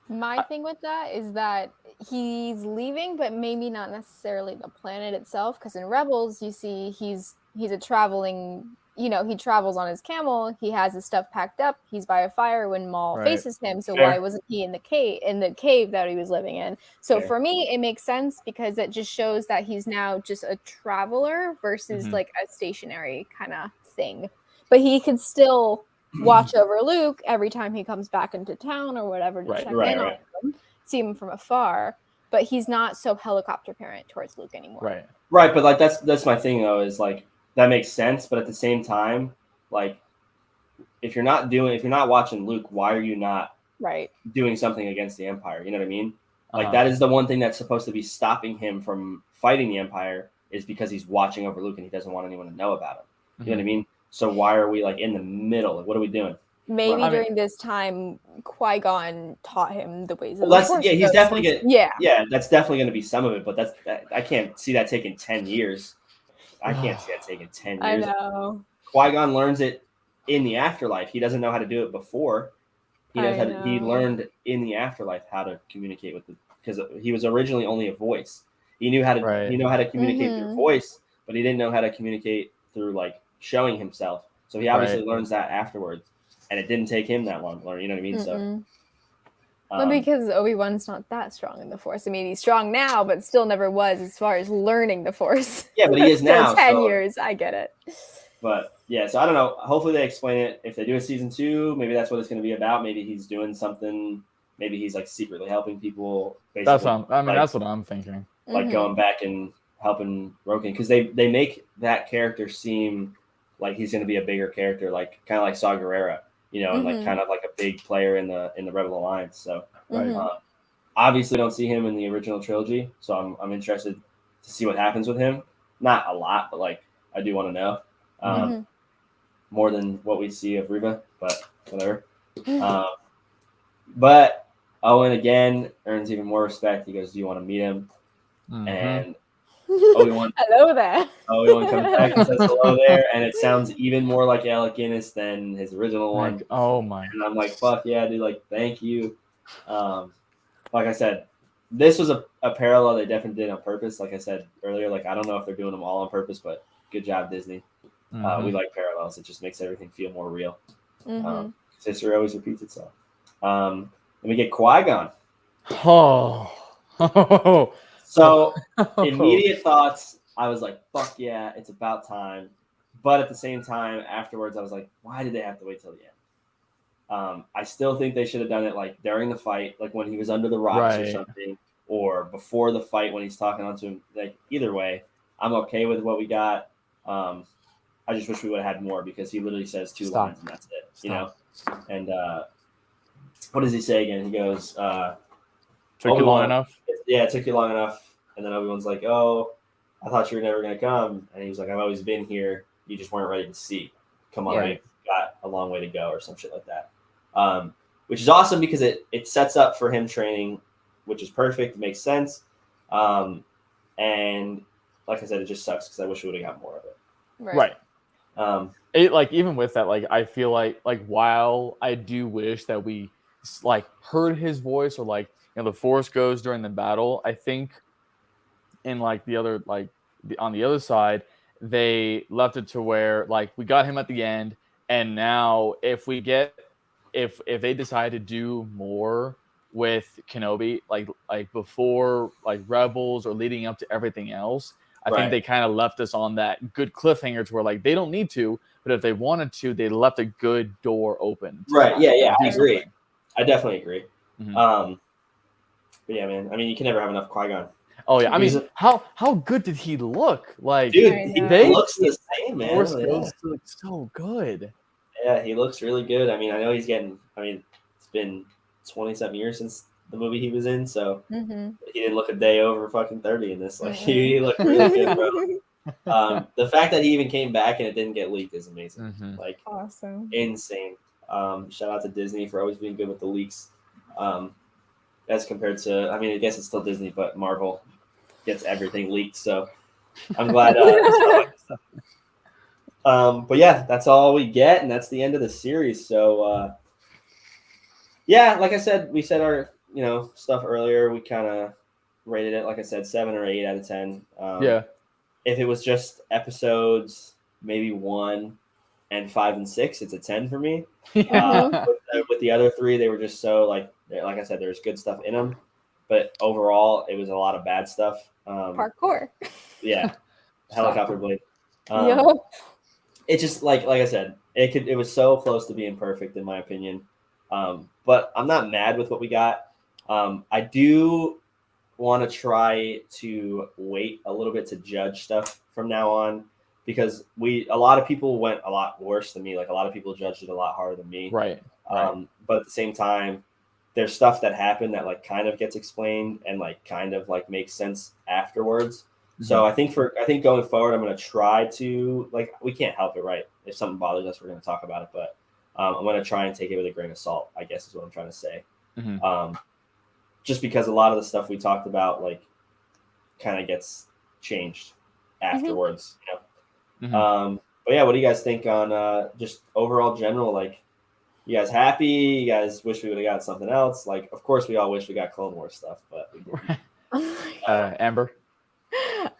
My thing with that is that he's leaving, but maybe not necessarily the planet itself. Because in Rebels, you see he's a traveling, he travels on his camel. He has his stuff packed up. He's by a fire when Maul faces him. So why wasn't he in the cave that he was living in? So for me, it makes sense because it just shows that he's now just a traveler versus like a stationary kind of thing. But he could still watch over Luke every time he comes back into town or whatever to check in on him, see him from afar. But he's not so helicopter parent towards Luke anymore. Right. But like that's my thing though, is like that makes sense. But at the same time, like if you're not watching Luke, why are you not doing something against the Empire? You know what I mean? Like that is the one thing that's supposed to be stopping him from fighting the Empire, is because he's watching over Luke and he doesn't want anyone to know about him. You know what I mean? So why are we like in the middle? Like, what are we doing? Maybe during this time, Qui-Gon taught him the ways of the Force. He's definitely that's definitely going to be some of it, but I can't see that taking 10 years. I can't see that taking 10 years. I know. Qui-Gon learns it in the afterlife. He doesn't know how to do it before. He learned in the afterlife how to communicate because he was originally only a voice. He knew how to communicate through voice, but he didn't know how to communicate through like showing himself. So he obviously learns that afterwards, and it didn't take him that long to learn. You know what I mean? So, well, because Obi-Wan's not that strong in the Force. I mean, he's strong now, but still never was as far as learning the Force. Yeah, but he is now. 10 years. I get it. But yeah, so I don't know. Hopefully they explain it. If they do a season 2, maybe that's what it's going to be about. Maybe he's doing something. Maybe he's like secretly helping people. That's what that's what I'm thinking. Like going back and helping Roken, because they make that character seem like he's going to be a bigger character, like kind of like Saw Gerrera, and like kind of like a big player in the Rebel Alliance. So obviously, don't see him in the original trilogy. So I'm interested to see what happens with him. Not a lot, but like I do want to know more than what we see of Riva, but whatever. But Owen again earns even more respect. He goes, "Do you want to meet him?" And Obi-Wan, hello there. Obi-Wan comes back and says hello there, and it sounds even more like Alec Guinness than his original one. Oh my! And I'm like, "Fuck yeah, dude! Like, thank you." Like I said, this was a parallel they definitely did on purpose. Like I said earlier, like I don't know if they're doing them all on purpose, but good job, Disney. We like parallels. It just makes everything feel more real. History always repeats itself. Then we get Qui-Gon. So immediate thoughts, I was like, fuck yeah, it's about time. But at the same time, afterwards, I was like, why did they have to wait till the end? I still think they should have done it like during the fight, like when he was under the rocks or something, or before the fight when he's talking onto him. Like either way, I'm okay with what we got. I just wish we would have had more, because he literally says 2 lines and that's it, And what does he say again? He goes, took you long enough? Yeah, it took you long enough. And then Obi-Wan's like, oh, I thought you were never going to come. And he was like, I've always been here. You just weren't ready to see. Come on, You've got a long way to go, or some shit like that. Which is awesome, because it sets up for him training, which is perfect. It makes sense. And like I said, it just sucks because I wish we would have got more of it. Right. It, like, even with that, like, I feel like while I do wish that we like heard his voice, or like, the Force goes during the battle, I think in like the other, like on the other side, they left it to where like we got him at the end, and now if they decide to do more with Kenobi, like before like Rebels or leading up to everything else, I think they kind of left us on that good cliffhanger to where like they don't need to, but if they wanted to, they left a good door open. Right. Yeah. I agree. I definitely agree. But yeah, man. I mean, you can never have enough Qui-Gon. Oh yeah. I mean, how good did he look? Like, dude, he looks the same, man. Force Ghost looks so good. Yeah, he looks really good. I mean, I know he's getting. I mean, it's been 20-something years since the movie he was in, so he didn't look a day over fucking 30 in this. Like, he looked really good, bro. The fact that he even came back and it didn't get leaked is amazing. Like, awesome, insane. Shout out to Disney for always being good with the leaks. As compared to, I mean, I guess it's still Disney, but Marvel gets everything leaked. So I'm glad. But yeah, that's all we get, and that's the end of the series. So yeah, like I said, we said our stuff earlier. We kind of rated it, like I said, 7 or 8 out of 10. If it was just episodes, maybe 1 and 5 and 6, it's a 10 for me. With the other 3, they were just so like I said, there's good stuff in them, but overall, it was a lot of bad stuff. Parkour. Yeah, helicopter blade. It just like I said, it was so close to being perfect in my opinion. But I'm not mad with what we got. I do want to try to wait a little bit to judge stuff from now on, because a lot of people went a lot worse than me. Like, a lot of people judged it a lot harder than me. Right. But at the same time, there's stuff that happened that like kind of gets explained and like kind of like makes sense afterwards. So I think going forward, I'm going to try to, like, we can't help it, right? If something bothers us, we're going to talk about it, but I'm going to try and take it with a grain of salt, I guess is what I'm trying to say. Just because a lot of the stuff we talked about, like, kind of gets changed afterwards, But yeah, what do you guys think on just overall general, like, you guys happy? You guys wish we would have got something else? Like, of course, we all wish we got Clone Wars stuff, but we didn't. Amber?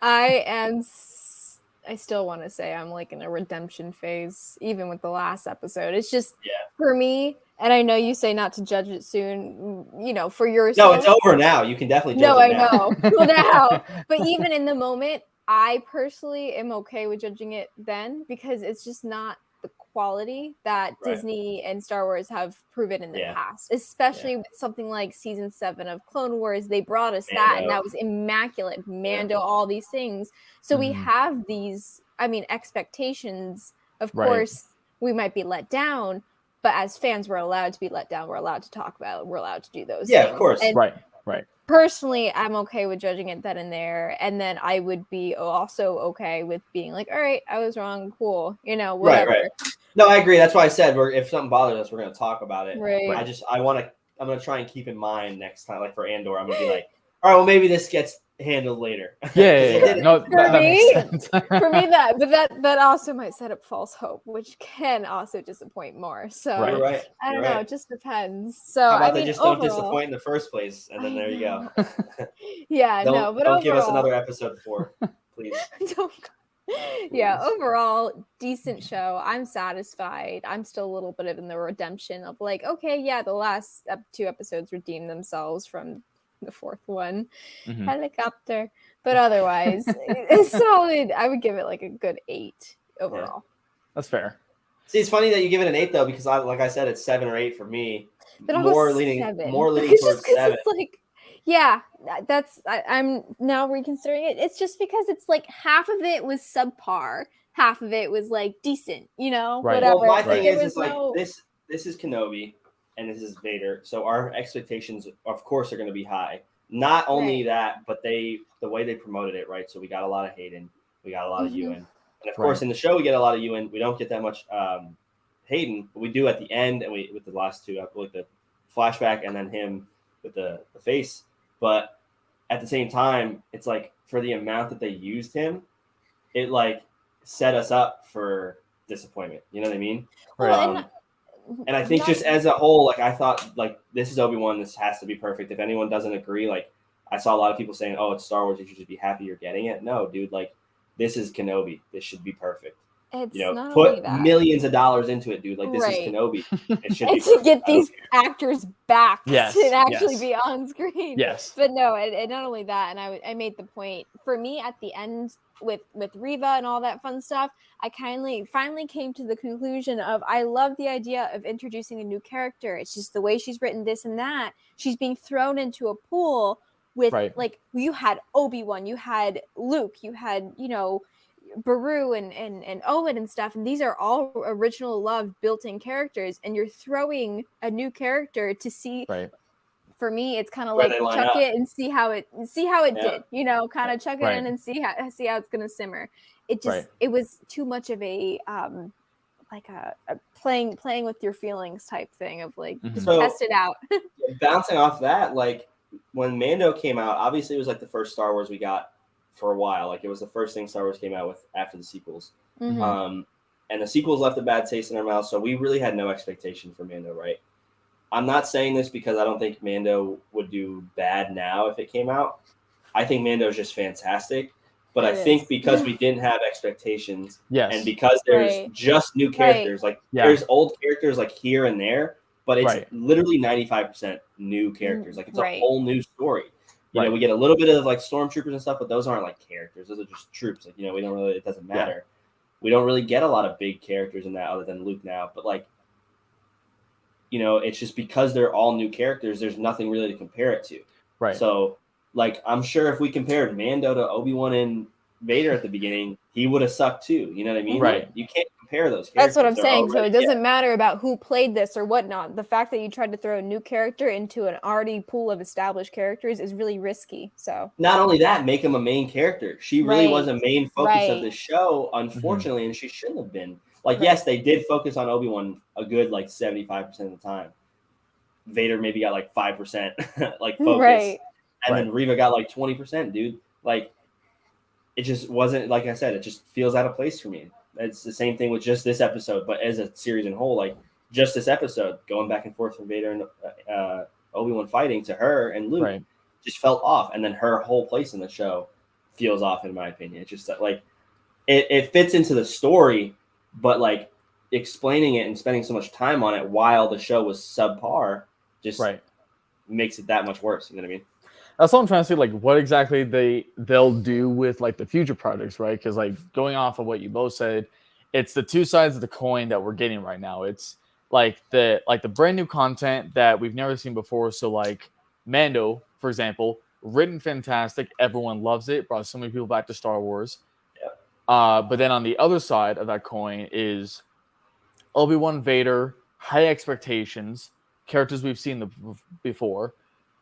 I still want to say I'm like in a redemption phase, even with the last episode. It's just for me, and I know you say not to judge it soon, for yourself. No, it's over now. You can definitely judge it now. I know. Now. But even in the moment, I personally am okay with judging it then because it's just not the quality that Disney and Star Wars have proven in the past, especially with something like season 7 of Clone Wars. They brought us that, and that was immaculate. Mando, all these things. So we have these, expectations. Of course, we might be let down, but as fans, we're allowed to be let down. We're allowed to talk about it. We're allowed to do those things. Of course. And right. Personally, I'm okay with judging it then and there, and then I would be also okay with being like, all right, I was wrong, cool, whatever. Right. No, I agree. That's why I said if something bothers us, we're going to talk about it. Right. I'm going to try and keep in mind next time, like for Andor, I'm going to be like, all right, well, maybe this gets handled later. Yeah. No, for me, that also might set up false hope, which can also disappoint more. So I don't know. It just depends. So how about they just don't disappoint in the first place, and then there you go. But don't overall, give us another episode 4, please. Overall, decent show. I'm satisfied. I'm still a little bit in the redemption of like, okay, the last 2 episodes redeemed themselves from the 4th one. Helicopter, but otherwise it's solid. I would give it like a good 8 overall. That's fair. See, it's funny that you give it an 8 though, because like I said, it's 7 or 8 for me. But more leaning towards 7. Like, I'm now reconsidering it. It's just because it's like half of it was subpar, half of it was like decent, whatever. Well, my thing is like this is Kenobi and this is Vader, so our expectations, of course, are going to be high. Not only that, but the way they promoted it, right? So we got a lot of Hayden, we got a lot of Ewan, and of course in the show we get a lot of Ewan. We don't get that much Hayden, but we do at the end, and we with the last 2, with the flashback and then him with the face. But at the same time, it's like for the amount that they used him, it like set us up for disappointment. You know what I mean? And I think just as a whole, like I thought, like this is Obi-Wan. This has to be perfect. If anyone doesn't agree, like I saw a lot of people saying, "Oh, it's Star Wars. You should just be happy you're getting it." No, dude. Like this is Kenobi. This should be perfect. It's not put millions of dollars into it, dude. Like this is Kenobi. It should be to get these actors back to actually be on screen. Yes. But no, and not only that, and I made the point for me at the end with Riva and all that fun stuff. I finally came to the conclusion of I love the idea of introducing a new character. It's just the way she's written this and that. She's being thrown into a pool with like you had Obi-Wan, you had Luke, you had Baru and Owen and stuff, and these are all original love built-in characters, and you're throwing a new character to see. For me, it's kind of like chuck it and see how it did. Kind of chuck it in and see how it's gonna simmer. It just it was too much of a like a playing with your feelings type thing of like just test it out. Bouncing off that, like when Mando came out, obviously it was like the first Star Wars we got for a while. Like it was the first thing Star Wars came out with after the sequels. And the sequels left a bad taste in our mouth, so we really had no expectation for Mando, right? I'm not saying this because I don't think Mando would do bad now if it came out. I think Mando is just fantastic, but I think because we didn't have expectations, and because there's just new characters, like there's old characters like here and there, but it's literally 95% new characters. Like it's a whole new story. You know, we get a little bit of like stormtroopers and stuff, but those aren't like characters. Those are just troops. Like, we don't really, it doesn't matter. We don't really get a lot of big characters in that other than Luke now. But like, it's just because they're all new characters, there's nothing really to compare it to. Right. So like, I'm sure if we compared Mando to Obi-Wan and Vader at the beginning, he would have sucked too. You know what I mean? Right. Like, you can't compare those characters. That's what I'm saying. So it doesn't matter about who played this or whatnot. The fact that you tried to throw a new character into an already pool of established characters is really risky. So not only that, make him a main character. She really was a main focus of the show, unfortunately, and she shouldn't have been. Like, yes, they did focus on Obi-Wan a good like 75% of the time. Vader maybe got like 5% like focus. And then Riva got like 20%, dude. Like, it just wasn't, like I said, it just feels out of place for me. It's the same thing with just this episode, but as a series in whole, like just this episode, going back and forth from Vader and Obi-Wan fighting to her and Luke just felt off. And then her whole place in the show feels off, in my opinion. It's just that, like, it fits into the story, but like explaining it and spending so much time on it while the show was subpar just makes it that much worse. You know what I mean? that's what I'm trying to say. Like, what exactly they'll do with like the future projects, right? Because like going off of what you both said, it's the two sides of the coin that we're getting right now. It's like the brand new content that we've never seen before. So like Mando, for example, written fantastic, everyone loves it, brought so many people back to Star Wars. But then on the other side of that coin is Obi-Wan, Vader, high expectations, characters we've seen before,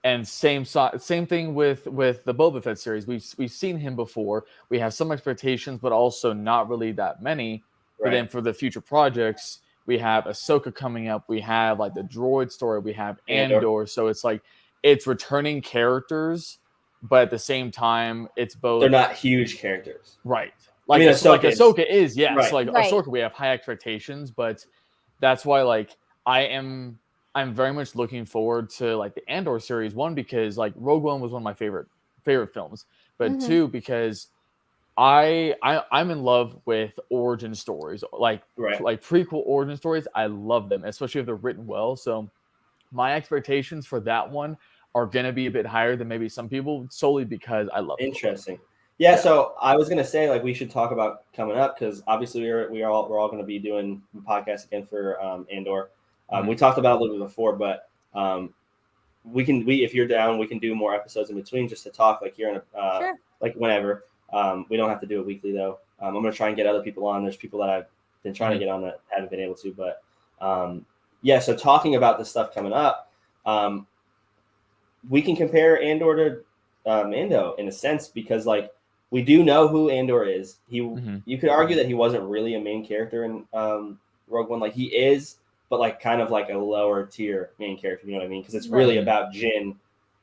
and same thing with the Boba Fett series. We've seen him before. We have some expectations, but also not really that many. But then for the future projects, we have Ahsoka coming up. We have like the droid story. We have Andor. So it's like it's returning characters, but at the same time, it's both. They're not huge characters, right? Like, I mean, Ahsoka is, yes. Right. Like Ahsoka, we have high expectations, but that's why like I'm very much looking forward to like the Andor series. One, because like Rogue One was one of my favorite films, but two, because I'm in love with origin stories, like prequel origin stories. I love them, especially if they're written well. So my expectations for that one are going to be a bit higher than maybe some people, solely because I love it. Interesting. Yeah, so I was gonna say like we should talk about coming up because obviously we're all going to be doing a podcast again for Andor. We talked about it a little bit before, but we if you're down, we can do more episodes in between just to talk like here in a like whenever. We don't have to do it weekly though. I'm gonna try and get other people on. There's people that I've been trying to get on that haven't been able to, but so talking about the stuff coming up, we can compare Andor to Mando in a sense because like. We do know who Andor is. You could argue that he wasn't really a main character in Rogue One. Like he is, but like kind of like a lower tier main character. You know what I mean? Because it's really about Jyn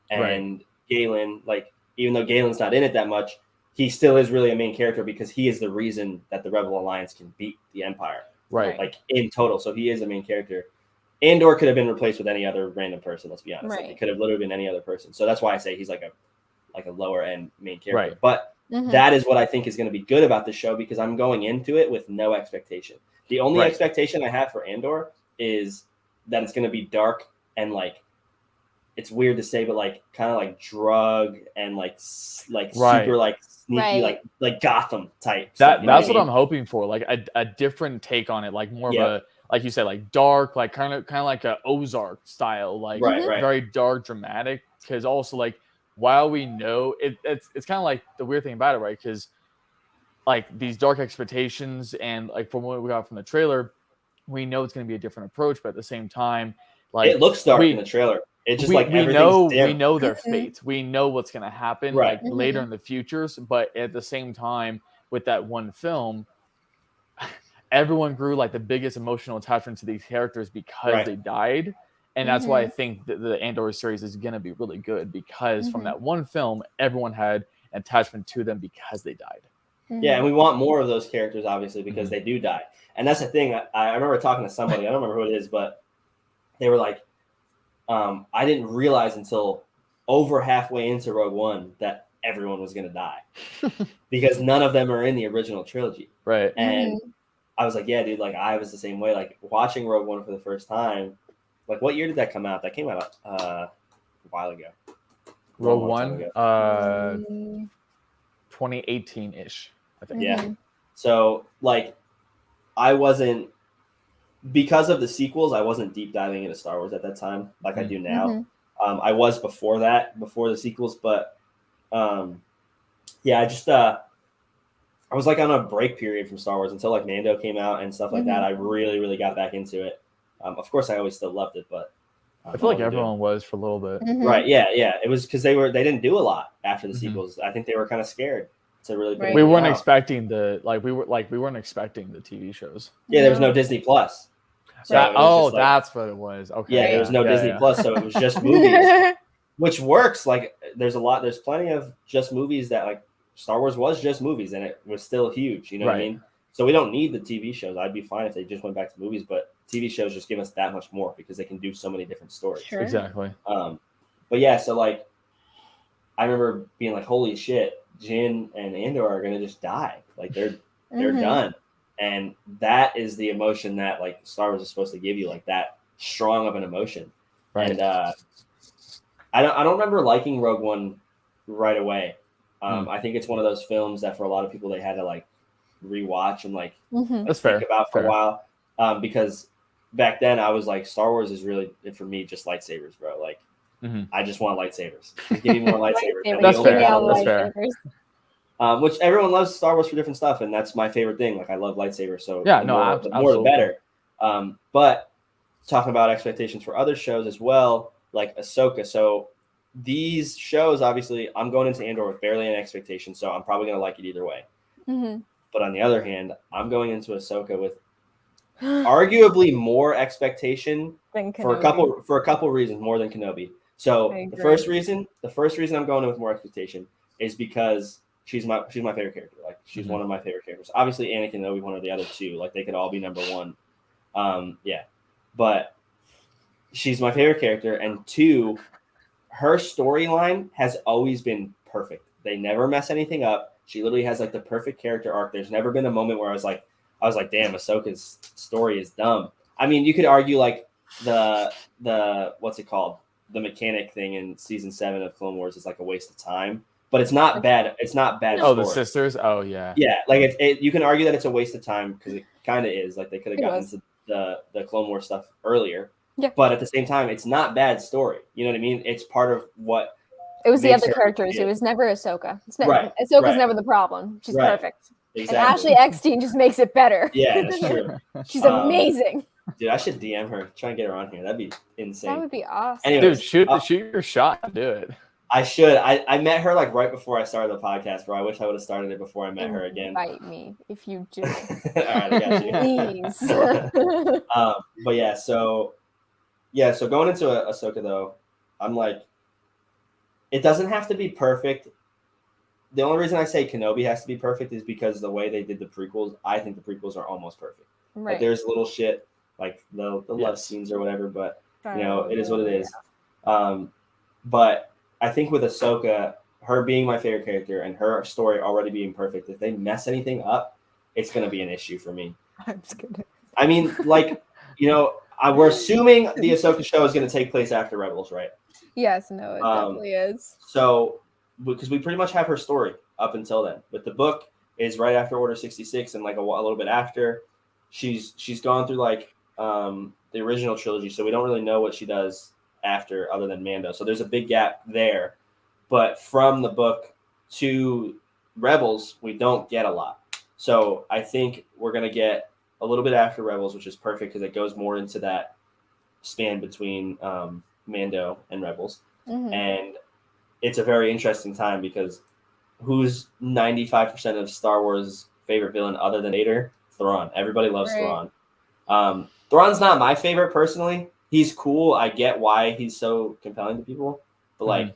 and Galen. Like even though Galen's not in it that much, he still is really a main character because he is the reason that the Rebel Alliance can beat the Empire. Right. Like in total. So he is a main character. Andor could have been replaced with any other random person. Let's be honest. Like, it could have literally been any other person. So that's why I say he's like a lower end main character. Right. But that is what I think is going to be good about the show because I'm going into it with no expectation. The only expectation I have for Andor is that it's going to be dark and like it's weird to say, but like kind of like drug and like super like sneaky like Gotham type. That's what I'm hoping for. Like a different take on it, like more of a like you said, like dark, like kind of like a Ozark style, like very dark, dramatic. Because also like. While we know it's kind of like the weird thing about it, right? Because like these dark expectations and like from what we got from the trailer, we know it's going to be a different approach, but at the same time, like it looks dark in the trailer. It's just we know their fate. We know what's going to happen like later in the futures, but at the same time, with that one film, everyone grew like the biggest emotional attachment to these characters because they died. And that's why I think that the Andor series is going to be really good because from that one film, everyone had an attachment to them because they died. Yeah, and we want more of those characters, obviously, because they do die. And that's the thing. I remember talking to somebody, I don't remember who it is, but they were like, I didn't realize until over halfway into Rogue One that everyone was going to die because none of them are in the original trilogy. Right. And I was like, yeah, dude, like I was the same way. Like watching Rogue One for the first time, like, what year did that come out? That came out a while ago. Rogue One, 2018-ish, I think. Yeah. So, like, I wasn't because of the sequels. I wasn't deep diving into Star Wars at that time, like I do now. I was before the sequels, but I just I was like on a break period from Star Wars until like Mando came out and stuff like that. I really, really got back into it. Of course, I always still loved it, but I feel like everyone was for a little bit. Right? Yeah. It was because they didn't do a lot after the sequels. I think they were kind of scared to really. We weren't expecting we weren't expecting the TV shows. Yeah, there was no Disney Plus. So that's what it was. Okay. Yeah, there was no Disney Plus, so it was just movies, which works. Like, there's plenty of just movies that like Star Wars was just movies, and it was still huge. You know what I mean? So we don't need the TV shows. I'd be fine if they just went back to movies, but TV shows just give us that much more because they can do so many different stories. Sure. Exactly. But yeah, so like I remember being like, holy shit, Jyn and Andor are gonna just die. Like they're done. And that is the emotion that like Star Wars is supposed to give you, like that strong of an emotion. Right. And I don't remember liking Rogue One right away. I think it's one of those films that for a lot of people they had to like rewatch and like think about for a while. Because back then I was like, Star Wars is really for me just lightsabers, bro. Like I just want lightsabers. Just give me more lightsabers. That's fair. Which everyone loves Star Wars for different stuff, and that's my favorite thing. Like I love lightsabers, so yeah, the more the better. But talking about expectations for other shows as well, like Ahsoka. So these shows, obviously, I'm going into Andor with barely any expectation, so I'm probably going to like it either way. But on the other hand, I'm going into Ahsoka with arguably more expectation for a couple reasons more than Kenobi. So the first reason I'm going in with more expectation is because she's my favorite character. Like she's one of my favorite characters. Obviously, Anakin and Obi-Wan are the other two. Like they could all be number one. But she's my favorite character, and two, her storyline has always been perfect. They never mess anything up. She literally has like the perfect character arc. There's never been a moment where I was like, damn, Ahsoka's story is dumb. I mean, you could argue like the what's it called? The mechanic thing in season 7 of Clone Wars is like a waste of time, but it's not bad. It's not bad. Oh, the sisters. Oh, yeah. Yeah, like you can argue that it's a waste of time because it kind of is. Like they could have gotten into the Clone Wars stuff earlier. Yeah. But at the same time, it's not bad story. You know what I mean? It's part of what. It was the other characters. It was never Ahsoka. Ahsoka's never the problem. She's perfect. Exactly. And Ashley Eckstein just makes it better. Yeah, that's true. She's amazing. Dude, I should DM her. Try and get her on here. That'd be insane. That would be awesome. Anyways, dude, shoot your shot. Do it. I should. I met her like right before I started the podcast, bro. I wish I would have started it before I met her again. Invite me if you do. All right, I got you. Please. But yeah, so going into Ahsoka though, I'm like, it doesn't have to be perfect. The only reason I say Kenobi has to be perfect is because the way they did the prequels, I think the prequels are almost perfect. Right. Like there's little shit like the love scenes or whatever, but you know, it is what it is. But I think with Ahsoka, her being my favorite character and her story already being perfect, if they mess anything up, it's going to be an issue for me. I'm just kidding. I mean, like, you know, we're assuming the Ahsoka show is going to take place after Rebels, right? Yes, no, it definitely is. So, because we pretty much have her story up until then. But the book is right after Order 66 and like a little bit after. She's gone through like the original trilogy, so we don't really know what she does after other than Mando. So there's a big gap there. But from the book to Rebels, we don't get a lot. So I think we're going to get a little bit after Rebels, which is perfect because it goes more into that span between Mando and Rebels. And it's a very interesting time because who's 95% of Star Wars' favorite villain other than Vader? Thrawn. Everybody loves Thrawn. Thrawn's not my favorite personally. He's cool. I get why he's so compelling to people, but like,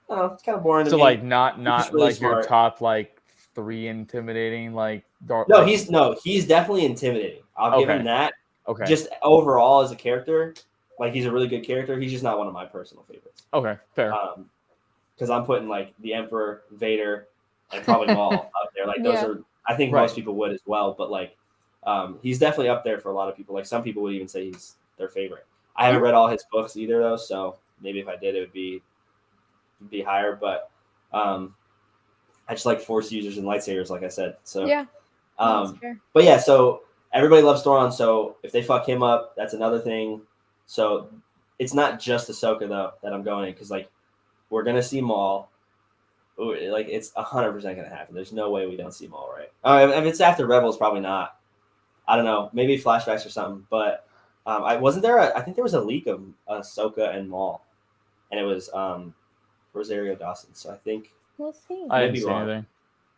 I don't know, it's kind of boring. So to me. like not really like smart. your top like 3 intimidating like dark. No, he's definitely intimidating. I'll give him that. Okay. Just overall as a character, like he's a really good character. He's just not one of my personal favorites. Okay, fair. Because I'm putting like the Emperor, Vader, and probably Maul up there. Like those are, I think most people would as well. But like, he's definitely up there for a lot of people. Like some people would even say he's their favorite. I haven't read all his books either though, so maybe if I did, it would be higher. But I just like Force users and lightsabers, like I said. So yeah. But yeah, so everybody loves Thrawn. So if they fuck him up, that's another thing. So it's not just Ahsoka though that I'm going in because like we're gonna see Maul. Ooh, like it's 100% gonna happen. There's no way we don't see Maul, right? If it's after Rebels, probably not. I don't know, maybe flashbacks or something. But I think there was a leak of Ahsoka and Maul, and it was Rosario Dawson. So I think we'll see. I didn't see anything.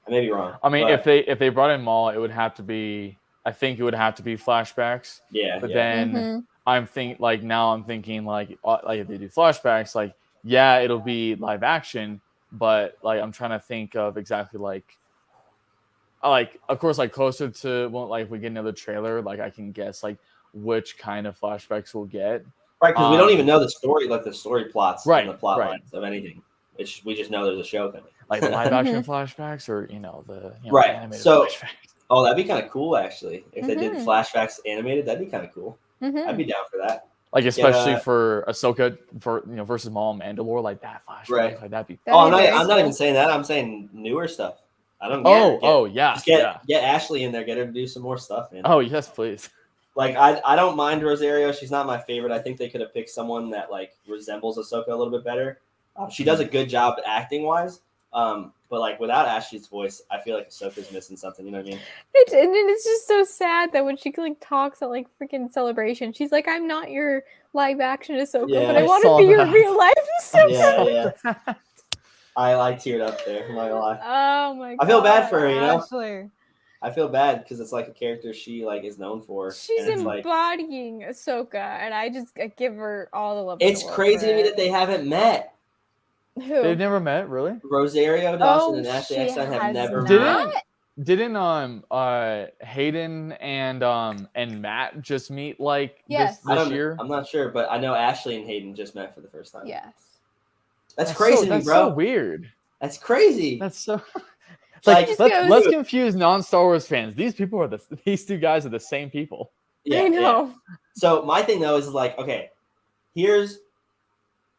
I may be wrong. I mean, if they brought in Maul, it would have to be. I think it would have to be flashbacks. Yeah. But then I'm thinking like if they do flashbacks, like it'll be live action, but like I'm trying to think of exactly like of course like closer to like if we get another trailer, like I can guess like which kind of flashbacks we'll get. Right, because we don't even know the story, like the story plots and the plot lines of anything. We just know there's a show coming. Like the live action flashbacks or the animated flashbacks. Oh, that'd be kind of cool actually. If they did flashbacks animated, that'd be kind of cool. I'd be down for that. Like especially for Ahsoka versus Maul and Mandalore, like that flashback, right? Like that'd be. I'm not even saying that. I'm saying newer stuff. I don't. Just get Ashley in there. Get her to do some more stuff, man. Oh yes, please. Like I don't mind Rosario. She's not my favorite. I think they could have picked someone that like resembles Ahsoka a little bit better. She does a good job acting wise. But like without Ashley's voice, I feel like Ahsoka's missing something. You know what I mean? And it's just so sad that when she like talks at like freaking Celebration, she's like, "I'm not your live action Ahsoka, but I want to be your real life Ahsoka." Yeah. I teared up there. I'm not gonna lie. Oh my god! I feel bad for her. You know. Ashley. I feel bad because it's like a character she like is known for. She's embodying Ahsoka, and I give her all the love. It's crazy to me that they haven't met. Who? They've never met, really? Rosario Dawson and Ashley Eckstein have never met. Didn't Hayden and Matt just meet like this year? I'm not sure, but I know Ashley and Hayden just met for the first time. Yes. That's crazy to me, bro. That's so weird. That's crazy. That's so let's confuse non-Star Wars fans. These two guys are the same people. Yeah, I know. Yeah. So my thing though is like, okay, here's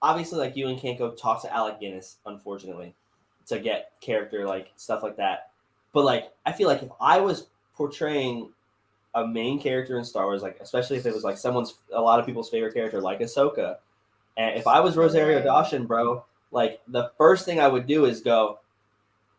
obviously like Ewan can't go talk to Alec Guinness, unfortunately, to get character like stuff like that. But like I feel like if I was portraying a main character in Star Wars, like especially if it was like a lot of people's favorite character like Ahsoka, and if I was Rosario Dawson, bro, like the first thing I would do is go,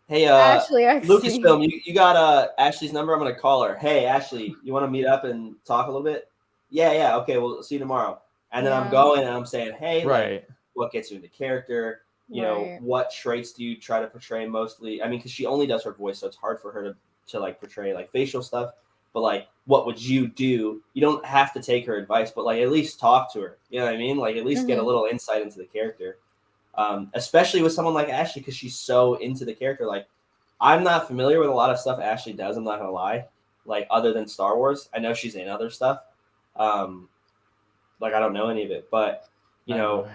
hey, Ashley, Lucasfilm, you got Ashley's number? I'm gonna call her. Hey, Ashley, you want to meet up and talk a little bit? Yeah. Okay, we'll see you tomorrow. And then I'm going and I'm saying, hey, like, what gets you into character? You know, what traits do you try to portray mostly? I mean, because she only does her voice, so it's hard for her to like portray like facial stuff. But like, what would you do? You don't have to take her advice, but like at least talk to her. You know what I mean? Like at least get a little insight into the character. Especially with someone like Ashley, because she's so into the character. Like, I'm not familiar with a lot of stuff Ashley does. I'm not gonna lie. Like, other than Star Wars, I know she's in other stuff. Like I don't know any of it, but you know,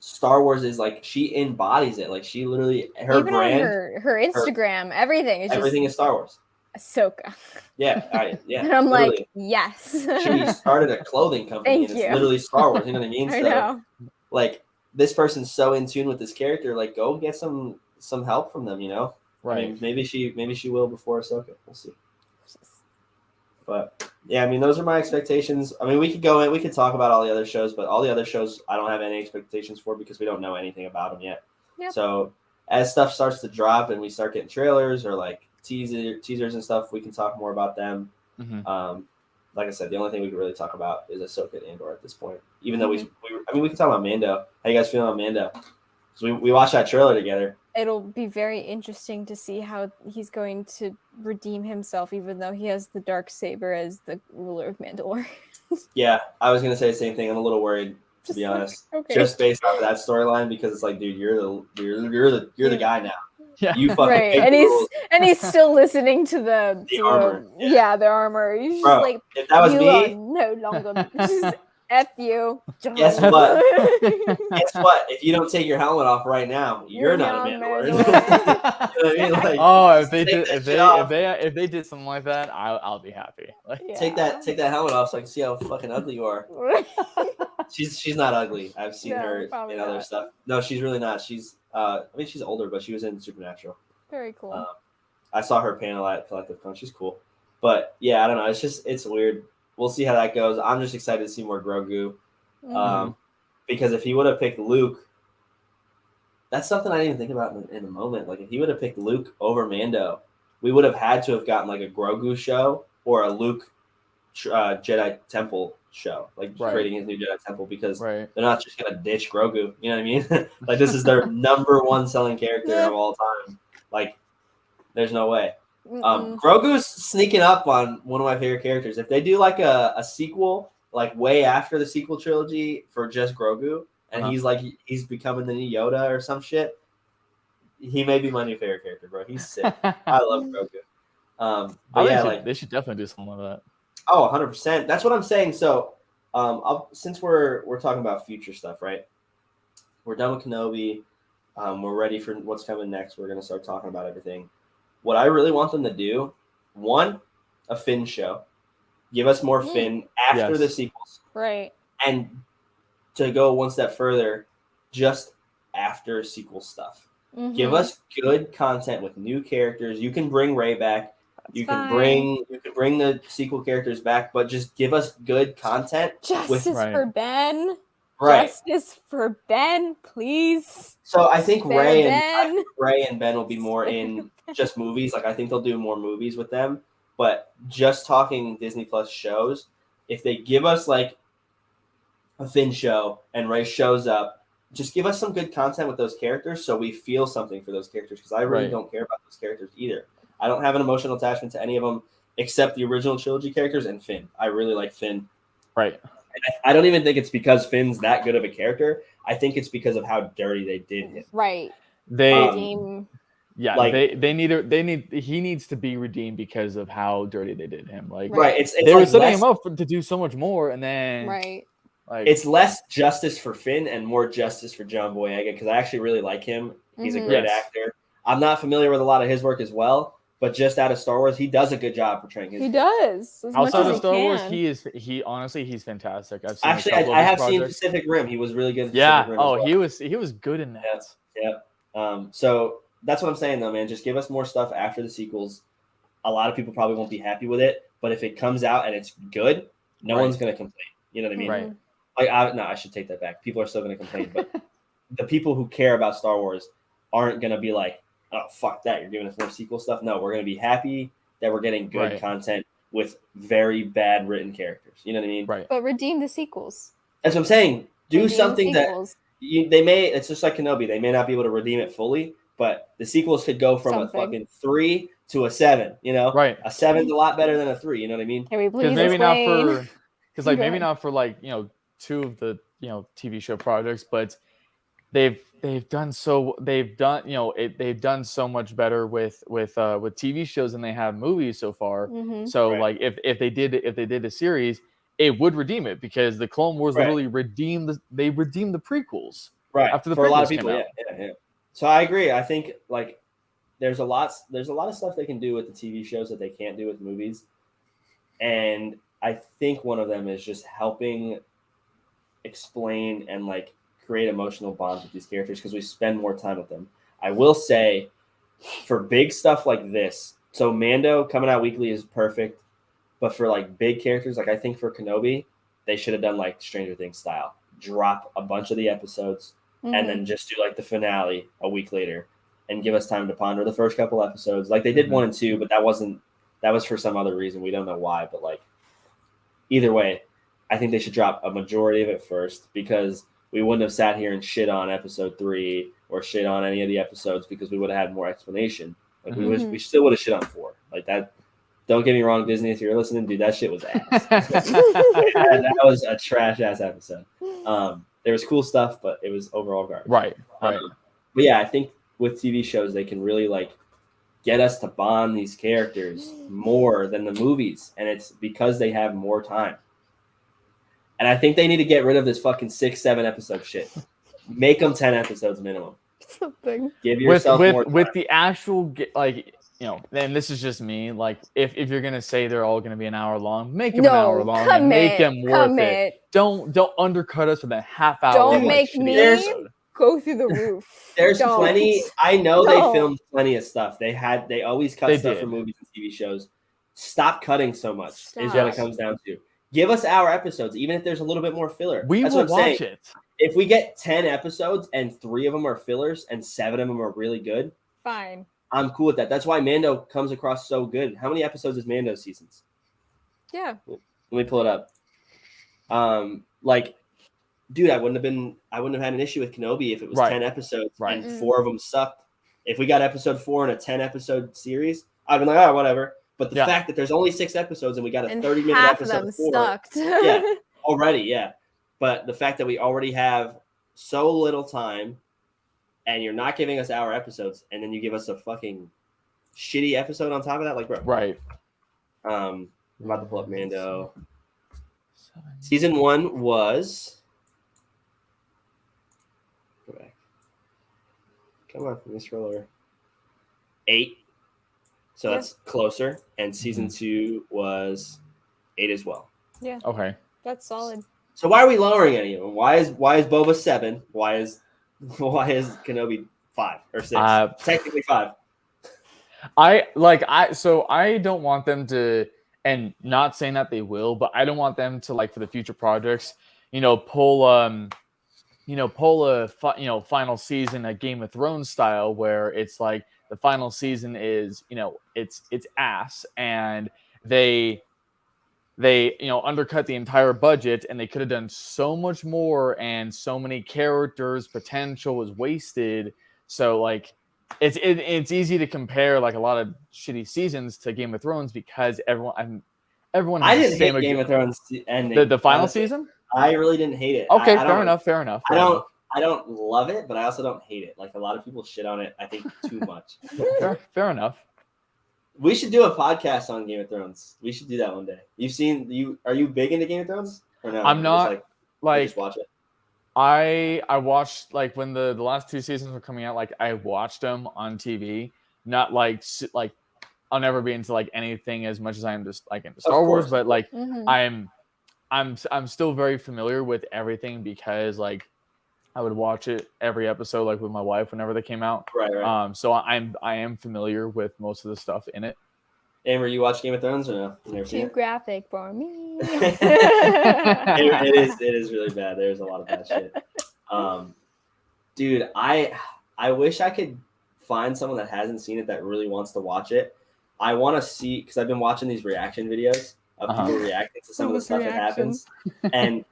Star Wars is like she embodies it. Like she literally her even brand, on her Instagram, everything is Star Wars. Ahsoka. Yeah. And I'm literally. like, yes. She started a clothing company. Thank and you. It's literally Star Wars. You know what I mean? I know. Like this person's so in tune with this character. Like go get some help from them. You know. Right. I mean, maybe she will before Ahsoka. We'll see. But yeah, I mean, those are my expectations. I mean, we could talk about all the other shows, but all the other shows I don't have any expectations for because we don't know anything about them yet. Yep. So as stuff starts to drop and we start getting trailers or like teasers and stuff, we can talk more about them. Mm-hmm. Like I said, the only thing we can really talk about is Ahsoka and Andor at this point. Even though we can talk about Mando. How you guys feeling on Mando? Because we watched that trailer together. It'll be very interesting to see how he's going to redeem himself, even though he has the dark saber as the ruler of Mandalore. Yeah, I was gonna say the same thing. I'm a little worried, to be honest, just based off of that storyline, because it's like, dude, you're the guy now. Yeah, you fucking right. And he's still listening to the armor. The armor. He's Bro, just like, if that was me, no longer. Just F you. Guess what? If you don't take your helmet off right now, you're not a Mandalorian. You know what I mean? Like, if they did something like that, I'll be happy. Like, take that helmet off so I can see how fucking ugly you are. She's not ugly. I've seen her in other stuff. No, she's really not. She's she's older, but she was in Supernatural. Very cool. I saw her panel at Collective Con. She's cool. But yeah, I don't know. It's weird. We'll see how that goes. I'm just excited to see more Grogu. Because if he would have picked Luke, that's something I didn't even think about in a moment. Like if he would have picked Luke over Mando, we would have had to have gotten like a Grogu show or a Luke Jedi Temple show, like creating his new Jedi Temple, because they're not just gonna ditch Grogu. You know what I mean? Like this is their number one selling character of all time. Like there's no way. Grogu's sneaking up on one of my favorite characters. If they do like a sequel, like way after the sequel trilogy for just Grogu, and he's becoming the new Yoda or some shit, he may be my new favorite character, bro. He's sick. I love Grogu. But they should definitely do something like that. Oh, 100%. That's what I'm saying. So, since we're talking about future stuff, right? We're done with Kenobi. We're ready for what's coming next. We're gonna start talking about everything. What I really want them to do, one, a Finn show. Give us more Finn after the sequels. Right. And to go one step further, just after sequel stuff. Mm-hmm. Give us good content with new characters. You can bring Rey back. You can bring the sequel characters back, but just give us good content. Justice for Ben. Right. Justice for Ben, please. So I think Rey and Ben will be more in just movies. Like I think they'll do more movies with them. But just talking Disney Plus shows, if they give us like a Finn show and Rey shows up, just give us some good content with those characters so we feel something for those characters. Because I really don't care about those characters either. I don't have an emotional attachment to any of them except the original trilogy characters and Finn. I really like Finn. Right. I don't even think it's because Finn's that good of a character. I think it's because of how dirty they did him. Right. He needs to be redeemed because of how dirty they did him. Like they were setting him up to do so much more, and then it's less justice for Finn and more justice for John Boyega because I actually really like him. He's a great actor. I'm not familiar with a lot of his work as well. But just out of Star Wars, he does a good job portraying his. He does. Outside of Star Wars, he's fantastic. I have seen Pacific Rim. He was really good. At Pacific Rim as well. he was good in that. Yeah. So that's what I'm saying, though, man. Just give us more stuff after the sequels. A lot of people probably won't be happy with it, but if it comes out and it's good, no one's gonna complain. You know what I mean? Right. I should take that back. People are still gonna complain, but the people who care about Star Wars aren't gonna be like, oh, fuck that, you're giving us more sequel stuff. No, we're going to be happy that we're getting good content with very bad written characters. You know what I mean? Right. But redeem the sequels. That's what I'm saying. Do something that they may, it's just like Kenobi. They may not be able to redeem it fully, but the sequels could go from a fucking 3 to a 7, you know? Right. A 7's a lot better than a 3, you know what I mean? Can we please maybe not for like, you know, 2 of the, you know, TV show projects, but they've done so much better with TV shows than they have movies so far. Mm-hmm. So like if they did a series, it would redeem it because the Clone Wars literally redeemed the prequels. Right. After the for prequels a lot of people, came out. Yeah. So I agree. I think like there's a lot of stuff they can do with the TV shows that they can't do with movies. And I think one of them is just helping explain and like create emotional bonds with these characters because we spend more time with them. I will say for big stuff like this, so Mando coming out weekly is perfect, but for like big characters, like I think for Kenobi, they should have done like Stranger Things style, drop a bunch of the episodes and then just do like the finale a week later and give us time to ponder the first couple episodes. Like they did 1 and 2, but that was for some other reason. We don't know why, but like either way, I think they should drop a majority of it first because we wouldn't have sat here and shit on episode 3 or shit on any of the episodes because we would have had more explanation. Like we still would have shit on 4 like that. Don't get me wrong, Disney, if you're listening, dude, that shit was ass. that was a trash ass episode. There was cool stuff, but it was overall garbage. Right. But yeah, I think with TV shows, they can really like get us to bond these characters more than the movies. And it's because they have more time. And I think they need to get rid of this fucking 6-7 episode shit. Make them 10 episodes minimum. Something. Give yourself more time. With the actual, like, you know, and this is just me. Like, if you're gonna say they're all gonna be an hour long, make them an hour long and make them worth it. Don't undercut us with a half hour. Don't make me go through the roof. There's plenty. I know they filmed plenty of stuff. They always cut stuff from movies and TV shows. Stop cutting so much is what it comes down to. Give us our episodes, even if there's a little bit more filler. That's what I'm watch saying. It. If we get 10 episodes and 3 of them are fillers and 7 of them are really good, fine. I'm cool with that. That's why Mando comes across so good. How many episodes is Mando seasons? Yeah. Let me pull it up. Like, dude, I wouldn't have had an issue with Kenobi if it was 10 episodes and 4 of them sucked. If we got episode 4 in a 10 episode series, I'd be like, oh, whatever. But the fact that there's only 6 episodes and we got a 30-minute episode of 4, sucked. already. But the fact that we already have so little time and you're not giving us our episodes and then you give us a fucking shitty episode on top of that, like, bro. Right. I'm about to pull up Mando. Season 1 was. Go back. Come on, let me scroll over. 8. So that's closer. And season 2 was 8 as well. Yeah. Okay. That's solid. So why are we lowering any of them? Why is Boba 7? Why is Kenobi 5 or 6? Technically 5. I don't want them to, and not saying that they will, but I don't want them to, like, for the future projects, pull a final season a Game of Thrones style, where it's like the final season is it's ass, and they undercut the entire budget, and they could have done so much more, and so many characters potential was wasted. So like it's easy to compare like a lot of shitty seasons to Game of Thrones, because everyone I didn't hate Game of Thrones ending. The final season? I really didn't hate it. Okay, fair enough. I don't love it, but I also don't hate it. Like, a lot of people shit on it, I think, too much. fair enough. We should do a podcast on Game of Thrones. We should do that one day. Are you big into Game of Thrones? Or no? I'm not. Just watch it. I watched, like, when the last 2 seasons were coming out, like, I watched them on TV. Not like I'll never be into like anything as much as I am just like into Star Wars, but like I'm still very familiar with everything, because like I would watch it every episode, like with my wife whenever they came out. Right. So I am familiar with most of the stuff in it. Amber, you watch Game of Thrones or no? Too graphic for me. It is really bad. There's a lot of bad shit. Dude, I wish I could find someone that hasn't seen it that really wants to watch it. I want to see, because I've been watching these reaction videos of people reacting to some of the stuff that happens. And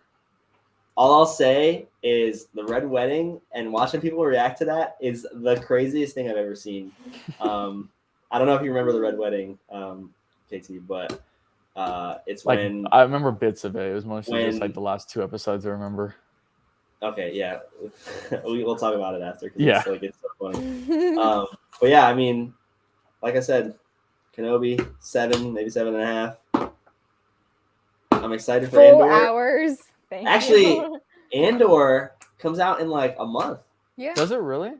all I'll say is the Red Wedding and watching people react to that is the craziest thing I've ever seen. I don't know if you remember the Red Wedding, KT, but it's like, when... I remember bits of it. It was mostly just like the last 2 episodes I remember. Okay, yeah. We'll talk about it after, because it's so funny. But yeah, I mean, like I said, Kenobi, 7, maybe 7.5. I'm excited for Andor. 4 hours. Actually, Andor comes out in like a month. Yeah. Does it really?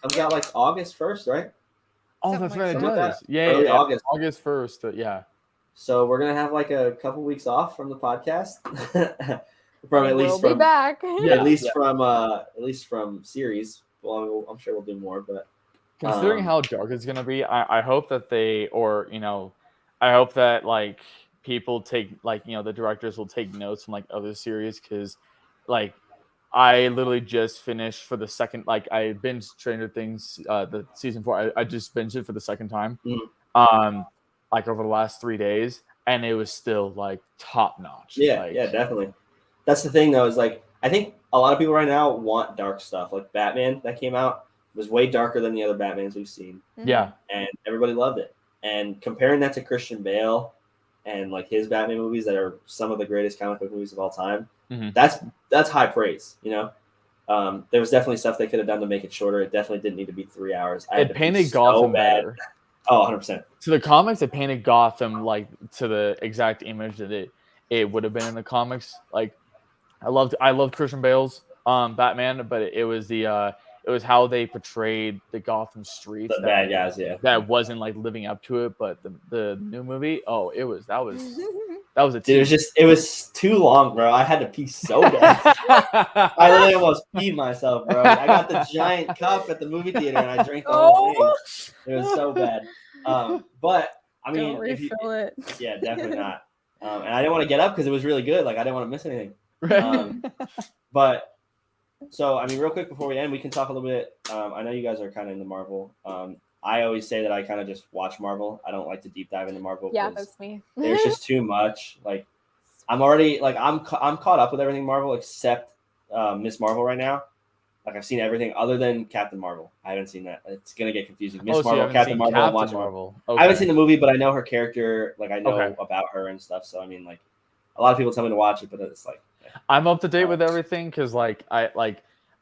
Comes out like August 1st, right? Oh, that's right. It Something does. like Yeah. August 1st. Yeah. So we're gonna have like a couple weeks off from the podcast. Be back. Yeah, at least from series. Well, I'm sure we'll do more, but considering how dark it's gonna be, I hope that I hope that like people take, like, the directors will take notes from like other series, because like I literally just finished for the second, like I binged Stranger Things, the season 4. I just binged it for the second time, like over the last 3 days, and it was still like top notch. Yeah, definitely. That's the thing, though, is like I think a lot of people right now want dark stuff. Like Batman that came out was way darker than the other Batmans we've seen. Yeah, and everybody loved it. And comparing that to Christian Bale and like his Batman movies that are some of the greatest comic book movies of all time, that's high praise. There was definitely stuff they could have done to make it shorter. It definitely didn't need to be 3 hours. It painted Gotham better. Oh, 100%. To the comics, it painted Gotham like to the exact image that it would have been in the comics. Like I loved Christian Bale's Batman, but it was how they portrayed the Gotham streets, the bad guys, that wasn't like living up to it. But the new movie, that was a dude, it was too long, bro. I had to pee so bad. I literally almost peed myself, bro. I got the giant cup at the movie theater and I drank the whole thing. It was so bad. But I mean, don't refill it. Yeah, definitely not. And I didn't want to get up because it was really good. Like I didn't want to miss anything. But so I mean, real quick before we end, we can talk a little bit. I know you guys are kind of into Marvel. I always say that I kind of just watch Marvel. I don't like to deep dive into Marvel. Yeah, that's me. There's just too much. Like I'm already like I'm caught up with everything Marvel except Miss Marvel right now. Like I've seen everything other than Captain Marvel. I haven't seen that. It's gonna get confusing. Miss Marvel, Captain Marvel, I'm watching Marvel. Okay. I haven't seen the movie, but I know her character. Like I know about her and stuff. So I mean, like a lot of people tell me to watch it, but it's like I'm up to date with everything because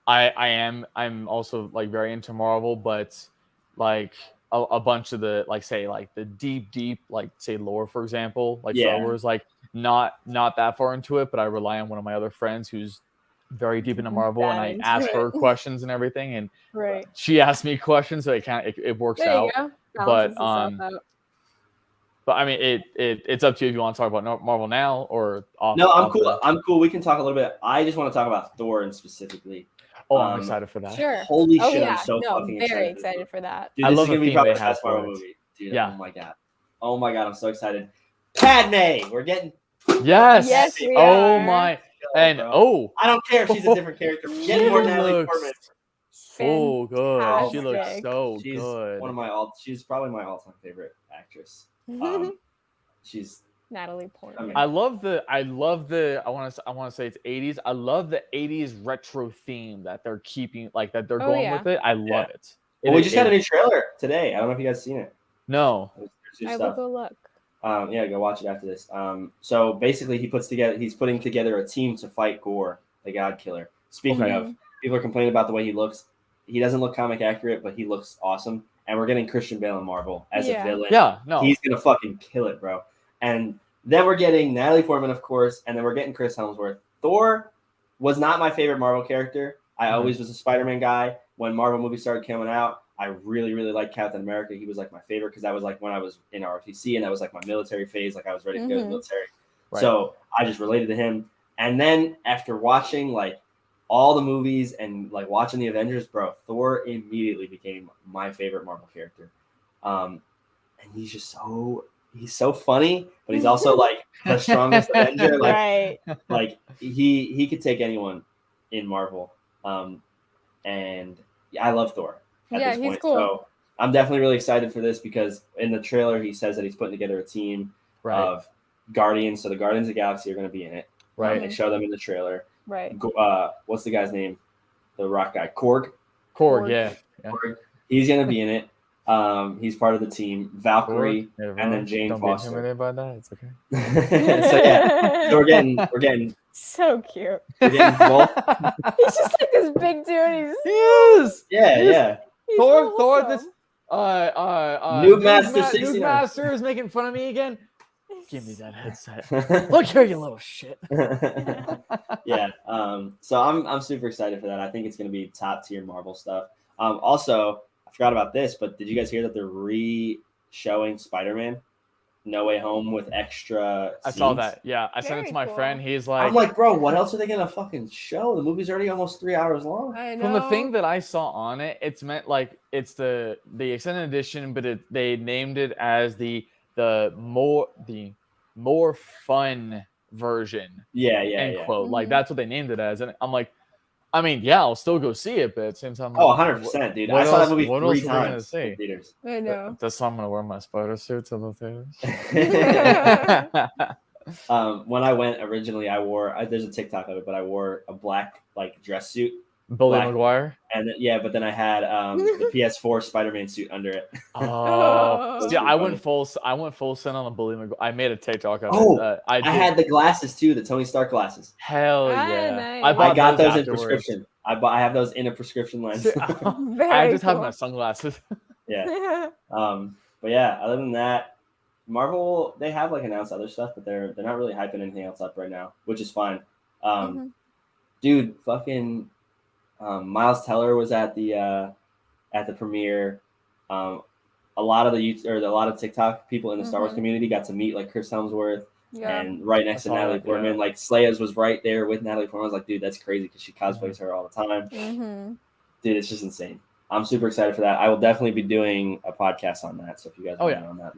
I'm also like very into Marvel, but like a bunch of the like say like the deep like say lore, for example, like Star Wars, like not that far into it, but I rely on one of my other friends who's very deep into Marvel, and I ask her questions and everything, and she asks me questions, so it works out. But But I mean, it's up to you if you want to talk about Marvel now or off. No, I'm cool. I'm cool. We can talk a little bit. I just want to talk about Thor and specifically. Oh, I'm excited for that. Sure. Holy shit! I'm so fucking very excited for that. Dude, this is gonna be probably the best Marvel movie. Dude, yeah. Oh my god! I'm so excited. Padme, we're getting. Yes. We oh are. my. And I don't care if she's a different character. Get more Natalie Portman. So good. Fantastic. She looks so she's good. She's probably my all-time favorite actress. She's Natalie Portman. I want to say it's 80s. I love the 80s retro theme that they're keeping, like that they're going with it. I love it. Well, we just got a new trailer today. I don't know if you guys seen it. No. I will go look. Yeah, go watch it after this. So basically he's putting together a team to fight Gore, the God Killer. Speaking of, people are complaining about the way he looks. He doesn't look comic accurate, but he looks awesome. And we're getting Christian Bale in Marvel as a villain. Yeah, no. He's going to fucking kill it, bro. And then we're getting Natalie Portman, of course, and then we're getting Chris Hemsworth. Thor was not my favorite Marvel character. I always was a Spider-Man guy. When Marvel movies started coming out, I really, really liked Captain America. He was like my favorite because that was like when I was in ROTC and that was like my military phase. Like I was ready to go to the military. Right. So I just related to him. And then after watching like all the movies and like watching the Avengers, bro, Thor immediately became my favorite Marvel character. And he's just he's so funny, but he's also like the strongest Avenger. Like, like he could take anyone in Marvel. And I love Thor at this point. Cool. So I'm definitely really excited for this because in the trailer he says that he's putting together a team of Guardians. So the Guardians of the Galaxy are going to be in it. Right. They show them in the trailer. Right. What's the guy's name? The rock guy. Korg, yeah. Korg. He's going to be in it. He's part of the team. Valkyrie and then Jane Foster. Don't be intimidated by that. It's okay. So we're getting so cute. We're getting both. He's just like this big dude. He is. Yeah. Thor. Awesome. This. Noob Master is making fun of me again. Give me that headset. Look here, you little shit. Yeah. So I'm super excited for that. I think it's going to be top tier Marvel stuff. Also, I forgot about this, but did you guys hear that they're re-showing Spider-Man No Way Home with extra scenes? I saw that. Yeah, I sent it to my friend. He's like, I'm like, bro, what else are they going to fucking show? The movie's already almost 3 hours long. I know. From the thing that I saw on it, it's meant like it's the extended edition, but they named it as the more fun version. Yeah. Quote. Like that's what they named it as. And I'm like, I mean, yeah, I'll still go see it, but at the same time, 100%, dude. I saw that movie 3 times in theaters. I know. That's why I'm gonna wear my spider suit to the theaters. When I went originally, I wore there's a TikTok of it, but I wore a black like dress suit. Billy McGuire. And but then I had the PS4 Spider-Man suit under it. See, I went full send on the Billy McGuire. I made a TikTok of it. I had the glasses too, the Tony Stark glasses. Hell yeah! Nice. I got those in prescription. I have those in a prescription lens. I just have my sunglasses. Yeah. But yeah, other than that, Marvel, they have like announced other stuff, but they're not really hyping anything else up right now, which is fine. Dude, fucking Miles Teller was at the premiere. A lot of TikTok people in the Star Wars community got to meet like Chris Hemsworth and right next to Natalie Portman. Like Sleia's was right there with Natalie Portman. I was like, dude, that's crazy because she cosplays her all the time. Dude, it's just insane. I'm super excited for that. I will definitely be doing a podcast on that. So if you guys want to know on that,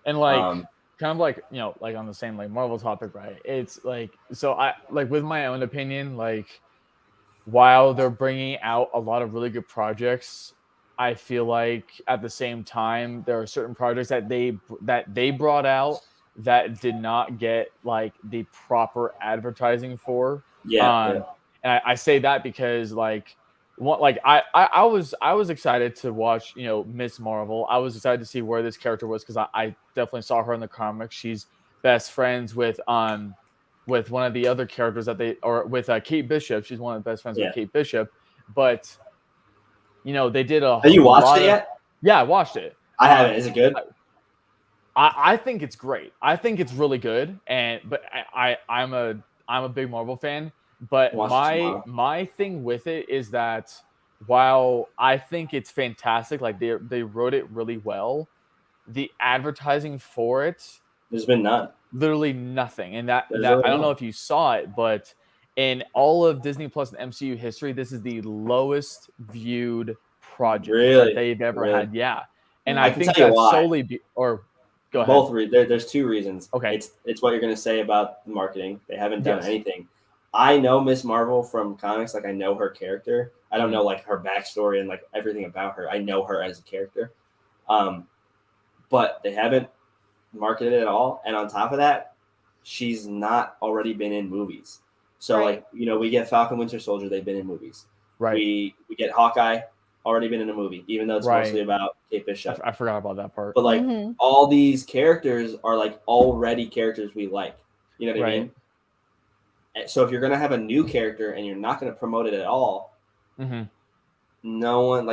And like kind of like, like on the same like Marvel topic, right? It's like, so I like with my own opinion, like while they're bringing out a lot of really good projects, I feel like at the same time there are certain projects that they brought out that did not get like the proper advertising for. And I say that because like I was excited to watch Miss Marvel. I was excited to see where this character was because I definitely saw her in the comics. She's best friends with one of the other characters with Kate Bishop. She's one of the best friends with Kate Bishop. But they did a. Have you watched it yet? Yeah, I watched it. I haven't. Is it good? I think it's great. I think it's really good. But I'm a big Marvel fan. But my thing with it is that while I think it's fantastic, like they wrote it really well, the advertising for it, there's been none. Literally nothing. And that I don't know if you saw it, but in all of Disney Plus and MCU history, this is the lowest viewed project that they've ever had. Yeah. And I think that's solely go ahead. Both there's two reasons. Okay. It's what you're going to say about the marketing. They haven't done anything. I know Miss Marvel from comics. Like, I know her character. I don't know like her backstory and like everything about her. I know her as a character. But they haven't marketed it at all. And on top of that, she's not already been in movies. So like, we get Falcon Winter Soldier, they've been in movies. Right. We get Hawkeye, already been in a movie, even though it's mostly about Kate Bishop. I forgot about that part. But like all these characters are like already characters we like. You know what I mean? So if you're gonna have a new character and you're not gonna promote it at all, no one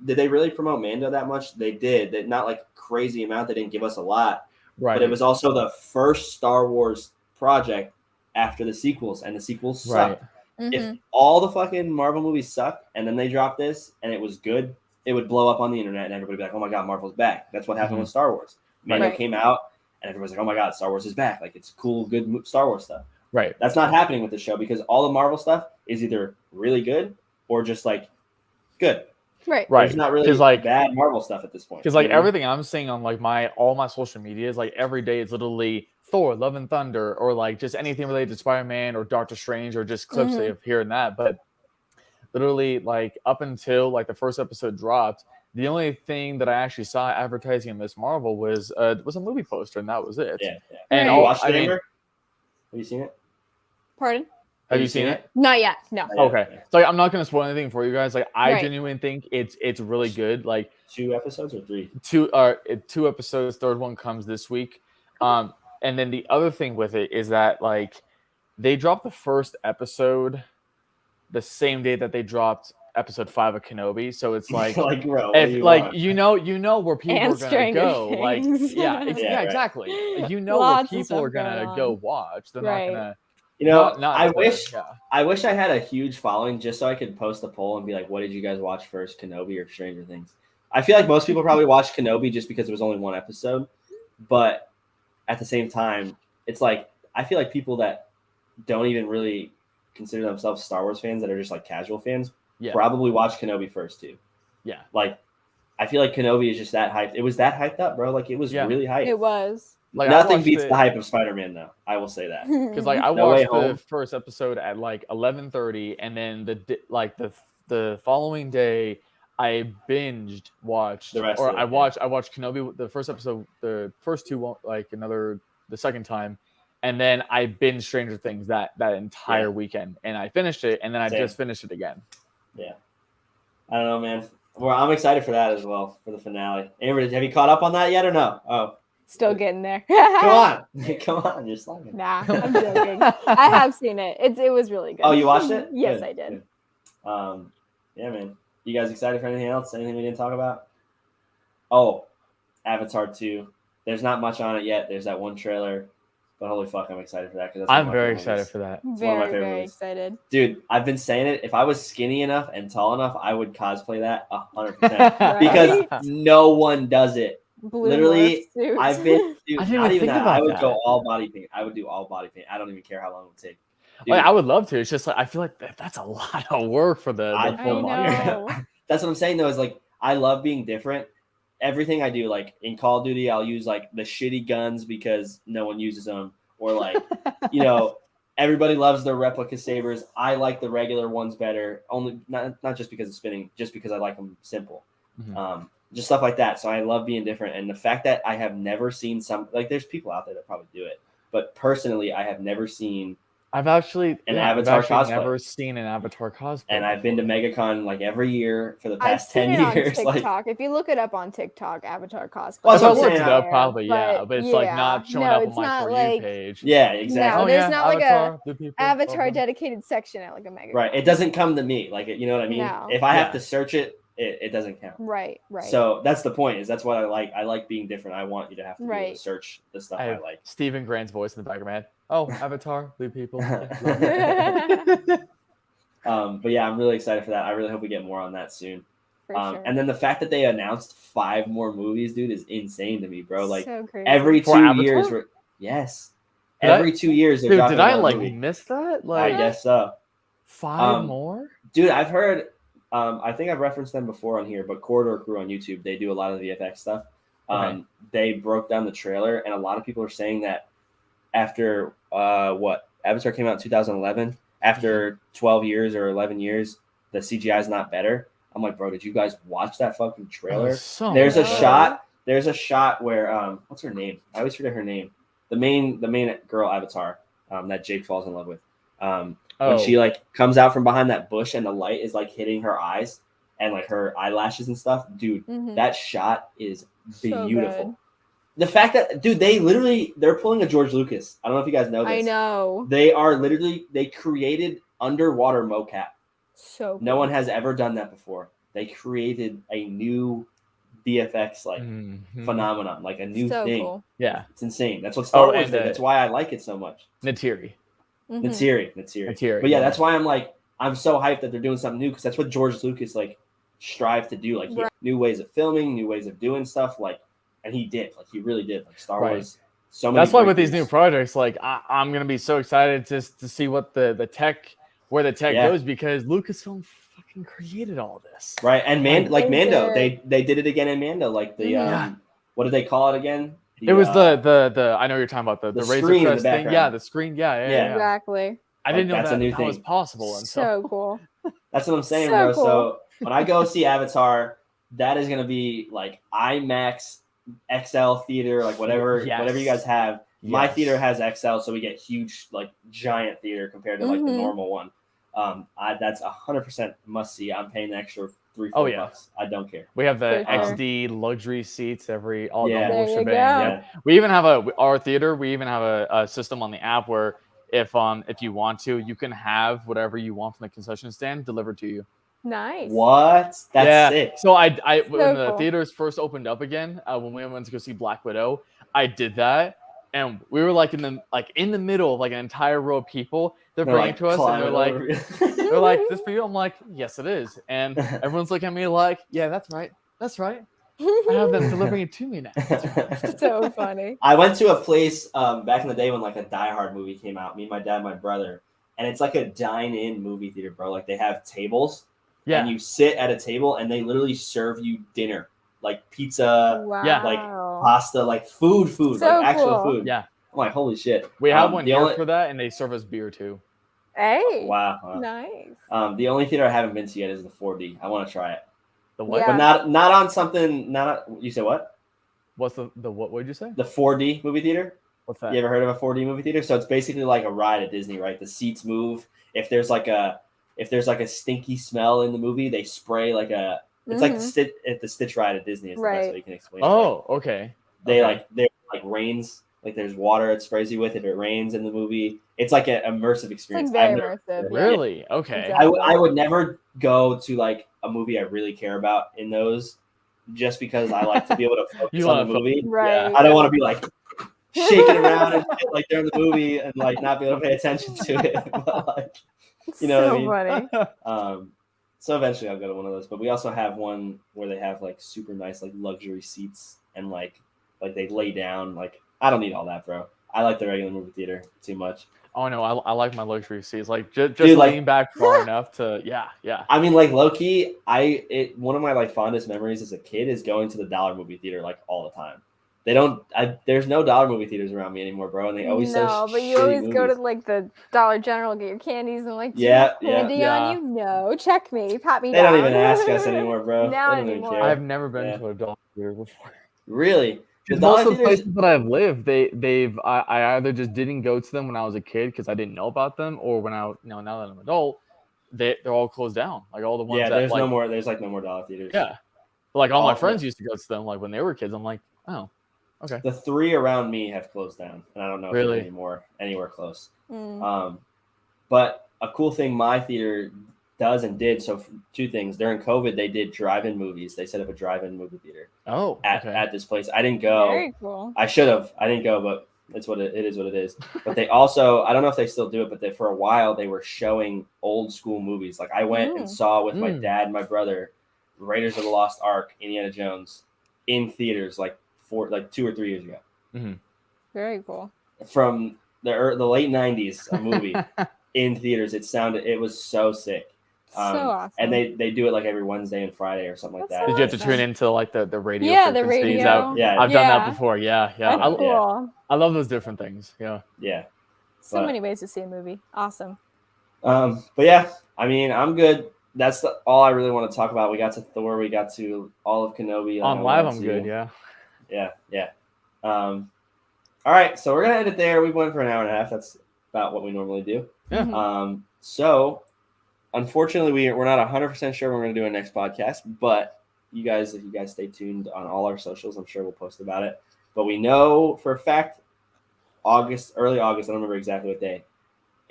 did they really promote Mando that much? They did. Not like crazy amount. They didn't give us a lot. Right. But it was also the first Star Wars project after the sequels, and the sequels sucked. If all the fucking Marvel movies suck and then they drop this and it was good, it would blow up on the internet and everybody would be like, oh my God, Marvel's back. That's what happened with Star Wars. Mando came out and everybody's like, oh my God, Star Wars is back. Like, it's cool, good Star Wars stuff. Right. That's not happening with the show because all the Marvel stuff is either really good or just like good. Right. There's not really like bad Marvel stuff at this point. Because like everything I'm seeing on like all my social media is like every day it's literally Thor, Love and Thunder, or like just anything related to Spider-Man or Doctor Strange or just clips of here and that. But literally like up until like the first episode dropped, the only thing that I actually saw advertising in Miss Marvel was a movie poster, and that was it. Yeah. And you watched it, Amber? Have you seen it? Pardon? Have you seen it? Not yet. No. Okay. So like, I'm not gonna spoil anything for you guys. Like, I genuinely think it's really good. Like 2 episodes or 3? 2 episodes. Third one comes this week. And then the other thing with it is that like they dropped the first episode the same day that they dropped episode 5 of Kenobi. So it's like, bro, if like you know where people are gonna go. Like exactly. You know where people are gonna go watch. They're not gonna. You know, I wish I had a huge following just so I could post a poll and be like, what did you guys watch first, Kenobi or Stranger Things? I feel like most people probably watched Kenobi just because it was only 1 episode. But at the same time, it's like, I feel like people that don't even really consider themselves Star Wars fans, that are just like casual fans, probably watched Kenobi first too. Yeah. Like, I feel like Kenobi is just that hyped. It was that hyped up, bro. Like, it was really hyped. It was. Like, nothing beats the hype of Spider-Man, though. I will say that. Because like I watched the first episode at like 11:30, and then the following day I binged watched the rest. I watched Kenobi, the first episode, the first 2, like the second time, and then I binged Stranger Things that entire weekend, and I finished it, and then I just finished it again. Yeah, I don't know, man. Well, I'm excited for that as well, for the finale. Amber, have you caught up on that yet or no? Oh. Still getting there. Come on, you're slugging. Nah, I'm joking. I have seen it. It was really good. Oh, you watched it? Yes, I did. Good. Yeah, man. You guys excited for anything else? Anything we didn't talk about? Oh, Avatar 2. There's not much on it yet. There's that one trailer, but holy fuck, I'm excited for that. I'm very excited for that. It's one of my favorite movies. Excited. Dude, I've been saying it. If I was skinny enough and tall enough, I would cosplay that 100%. Because no one does it. Blue literally, I've been. Dude, I didn't even think about I would that. go all body paint. I would do all body paint. I don't even care how long it would take. Like, I would love to. It's just like I feel like that's a lot of work for the full body. That's what I'm saying though. Is like I love being different. Everything I do, like in Call of Duty, I'll use like the shitty guns because no one uses them, or like everybody loves their replica sabers. I like the regular ones better. Only not just because it's spinning, just because I like them simple. Mm-hmm. Just stuff like that. So I love being different. And the fact that I have never seen there's people out there that probably do it. But personally, I have never seen Avatar cosplay. Never seen an Avatar cosplay. And I've been to MegaCon like every year for the past 10 years. On TikTok. If you look it up on TikTok, Avatar cosplay. Well, if I looked it up, probably, but it's like not showing up on my For You page. Yeah, exactly. No, there's not Avatar, like a Avatar dedicated section at like a MegaCon. Right. It doesn't come to me. Like, you know what I mean? No. If I have to search it, it doesn't count. Right. So that's the point. That's what I like. I like being different. I want you to have to be able to search the stuff I like. Stephen Grant's voice in the back of my head. Oh, Avatar, Blue People. But yeah, I'm really excited for that. I really hope we get more on that soon. Sure. And then the fact that they announced 5 more movies, dude, is insane to me, bro. Like so crazy. every For 2 Avatar? years, yes, every 2 years. Dude, did I like miss that? Like, I guess so. 5 more, dude. I've heard. I think I've referenced them before on here, but Corridor Crew on YouTube, they do a lot of the VFX stuff. They broke down the trailer, and a lot of people are saying that after Avatar came out in 2011, after 12 years or 11 years, the CGI is not better. I'm like, bro, did you guys watch that fucking trailer? There's a shot where what's her name? I always forget her name. The main girl Avatar, that Jake falls in love with. When she like comes out from behind that bush and the light is like hitting her eyes and like her eyelashes and stuff, dude, that shot is beautiful. So the fact that, dude, they're pulling a George Lucas. I don't know if you guys know this. I know. They created underwater mocap. So cool. No one has ever done that before. They created a new VFX phenomenon, like a new thing. Cool. Yeah, it's insane. That's what Star Wars did. That's why I like it so much. Neytiri. But yeah, that's why I'm so hyped that they're doing something new, because that's what George Lucas like strived to do. Like new ways of filming, new ways of doing stuff. Like, and he did. Like, he really did. Like Star Wars. So many. That's why with these new projects, like I'm gonna be so excited to see what the tech, where the tech goes, because Lucasfilm fucking created all this. Right, and Mando, they did it again in Mando. Like the what did they call it again? It was the I know you're talking about the Razor Crest thing. Yeah, the screen. Yeah. Exactly. I didn't know that was possible. So cool. That's what I'm saying, bro. Cool. So when I go see Avatar, that is gonna be like IMAX XL theater, like whatever you guys have. My theater has XL, so we get huge, like giant theater compared to like the normal one. That's 100% must see. I'm paying the extra $3-4 bucks. I don't care. We have the XD luxury seats, all the whole shebang. Yeah. We even have our theater. We even have a system on the app where if you want to, you can have whatever you want from the concession stand delivered to you. Nice. What? That's sick. So when the theaters first opened up again, when we went to go see Black Widow, I did that. And we were like in the middle of like an entire row of people. They're bringing it to us, and they're like, "This for you?" I'm like, "Yes, it is." And everyone's looking at me like, "Yeah, that's right. I have them delivering it to me now." So funny. I went to a place back in the day when like a Die Hard movie came out. Me, my dad, my brother, and it's like a dine-in movie theater, bro. Like they have tables, and you sit at a table, and they literally serve you dinner, like pizza, like pasta, like food, so like actual food. Yeah. I'm like, holy shit. We have one here for that, and they serve us beer too. Hey. Wow. Nice. The only theater I haven't been to yet is the 4D. I want to try it. The what? But not on something. You said what? What's the what? What did you say? The 4D movie theater. What's that? You ever heard of a 4D movie theater? So it's basically like a ride at Disney, right? The seats move. If there's like a stinky smell in the movie, they spray like a. It's like the Stitch ride at Disney. Is the best way you can explain it. Oh, okay. They like rains. Like there's water it sprays you with if it rains in the movie. It's like an immersive experience. It's like very immersive. Really? Okay. Exactly. I would never go to like a movie I really care about in those, just because I like to be able to focus on the movie. Right. I don't want to be like shaking around and shit, like during the movie and like not be able to pay attention to it. But, like, you know what I mean? Funny. So eventually I'll go to one of those. But we also have one where they have like super nice like luxury seats and like they lay down. Like I don't need all that, bro. I like the regular movie theater too much. Oh no, I like my luxury seats. Like just laying back far enough to I mean, like low key, one of my like fondest memories as a kid is going to the dollar movie theater like all the time. There's no dollar movie theaters around me anymore, bro, and they always but you always movies. Go to like the Dollar General, get your candies and like candy on you. No, check me, pat me. They don't even ask us anymore, bro. Now anymore. I've never been to a dollar theater before. Really? Most of the places that I've lived, I either just didn't go to them when I was a kid because I didn't know about them, or when now that I'm an adult, they're all closed down. Like all the ones that there's no more. There's like no more dollar theaters. Yeah, but like all my friends used to go to them like when they were kids. I'm like, oh, okay. The 3 around me have closed down, and I don't know if there's anywhere close. But a cool thing my theater does and did, so 2 things. During COVID, they did drive-in movies. They set up a drive-in movie theater at this place. I didn't go. Very cool. I should have. I didn't go, but it's what it is what it is. But they also, I don't know if they still do it, but for a while they were showing old school movies. Like I went and saw with my dad and my brother Raiders of the Lost Ark, Indiana Jones, in theaters like 2 or 3 years ago. Mm-hmm. Very cool. From the late 90s, a movie in theaters. It was so sick. So awesome. And they do it like every Wednesday and Friday or something like that. Did you have to tune into like the radio? Yeah, the radio. I've done that before. Yeah. That's cool. I love those different things. Yeah. Yeah. So many ways to see a movie. Awesome. But yeah, I mean, I'm good. That's all I really want to talk about. We got to Thor. We got to all of Kenobi. On live, I'm good. Yeah. Yeah. All right, so we're gonna end it there. We went for an hour and a half. That's about what we normally do. Yeah. So unfortunately, we're not 100% sure when we're gonna do our next podcast. But if you guys stay tuned on all our socials, I'm sure we'll post about it. But we know for a fact, early August. I don't remember exactly what day.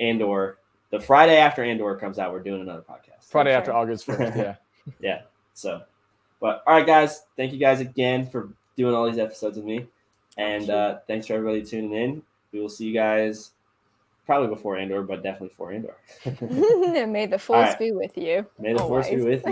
Andor. The Friday after Andor comes out, we're doing another podcast. Friday after August 1st, yeah. Yeah. So, but all right, guys. Thank you guys again for doing all these episodes with me. And thanks for everybody tuning in. We will see you guys probably before Andor, but definitely for Andor. May the force be with you. May the force be with you.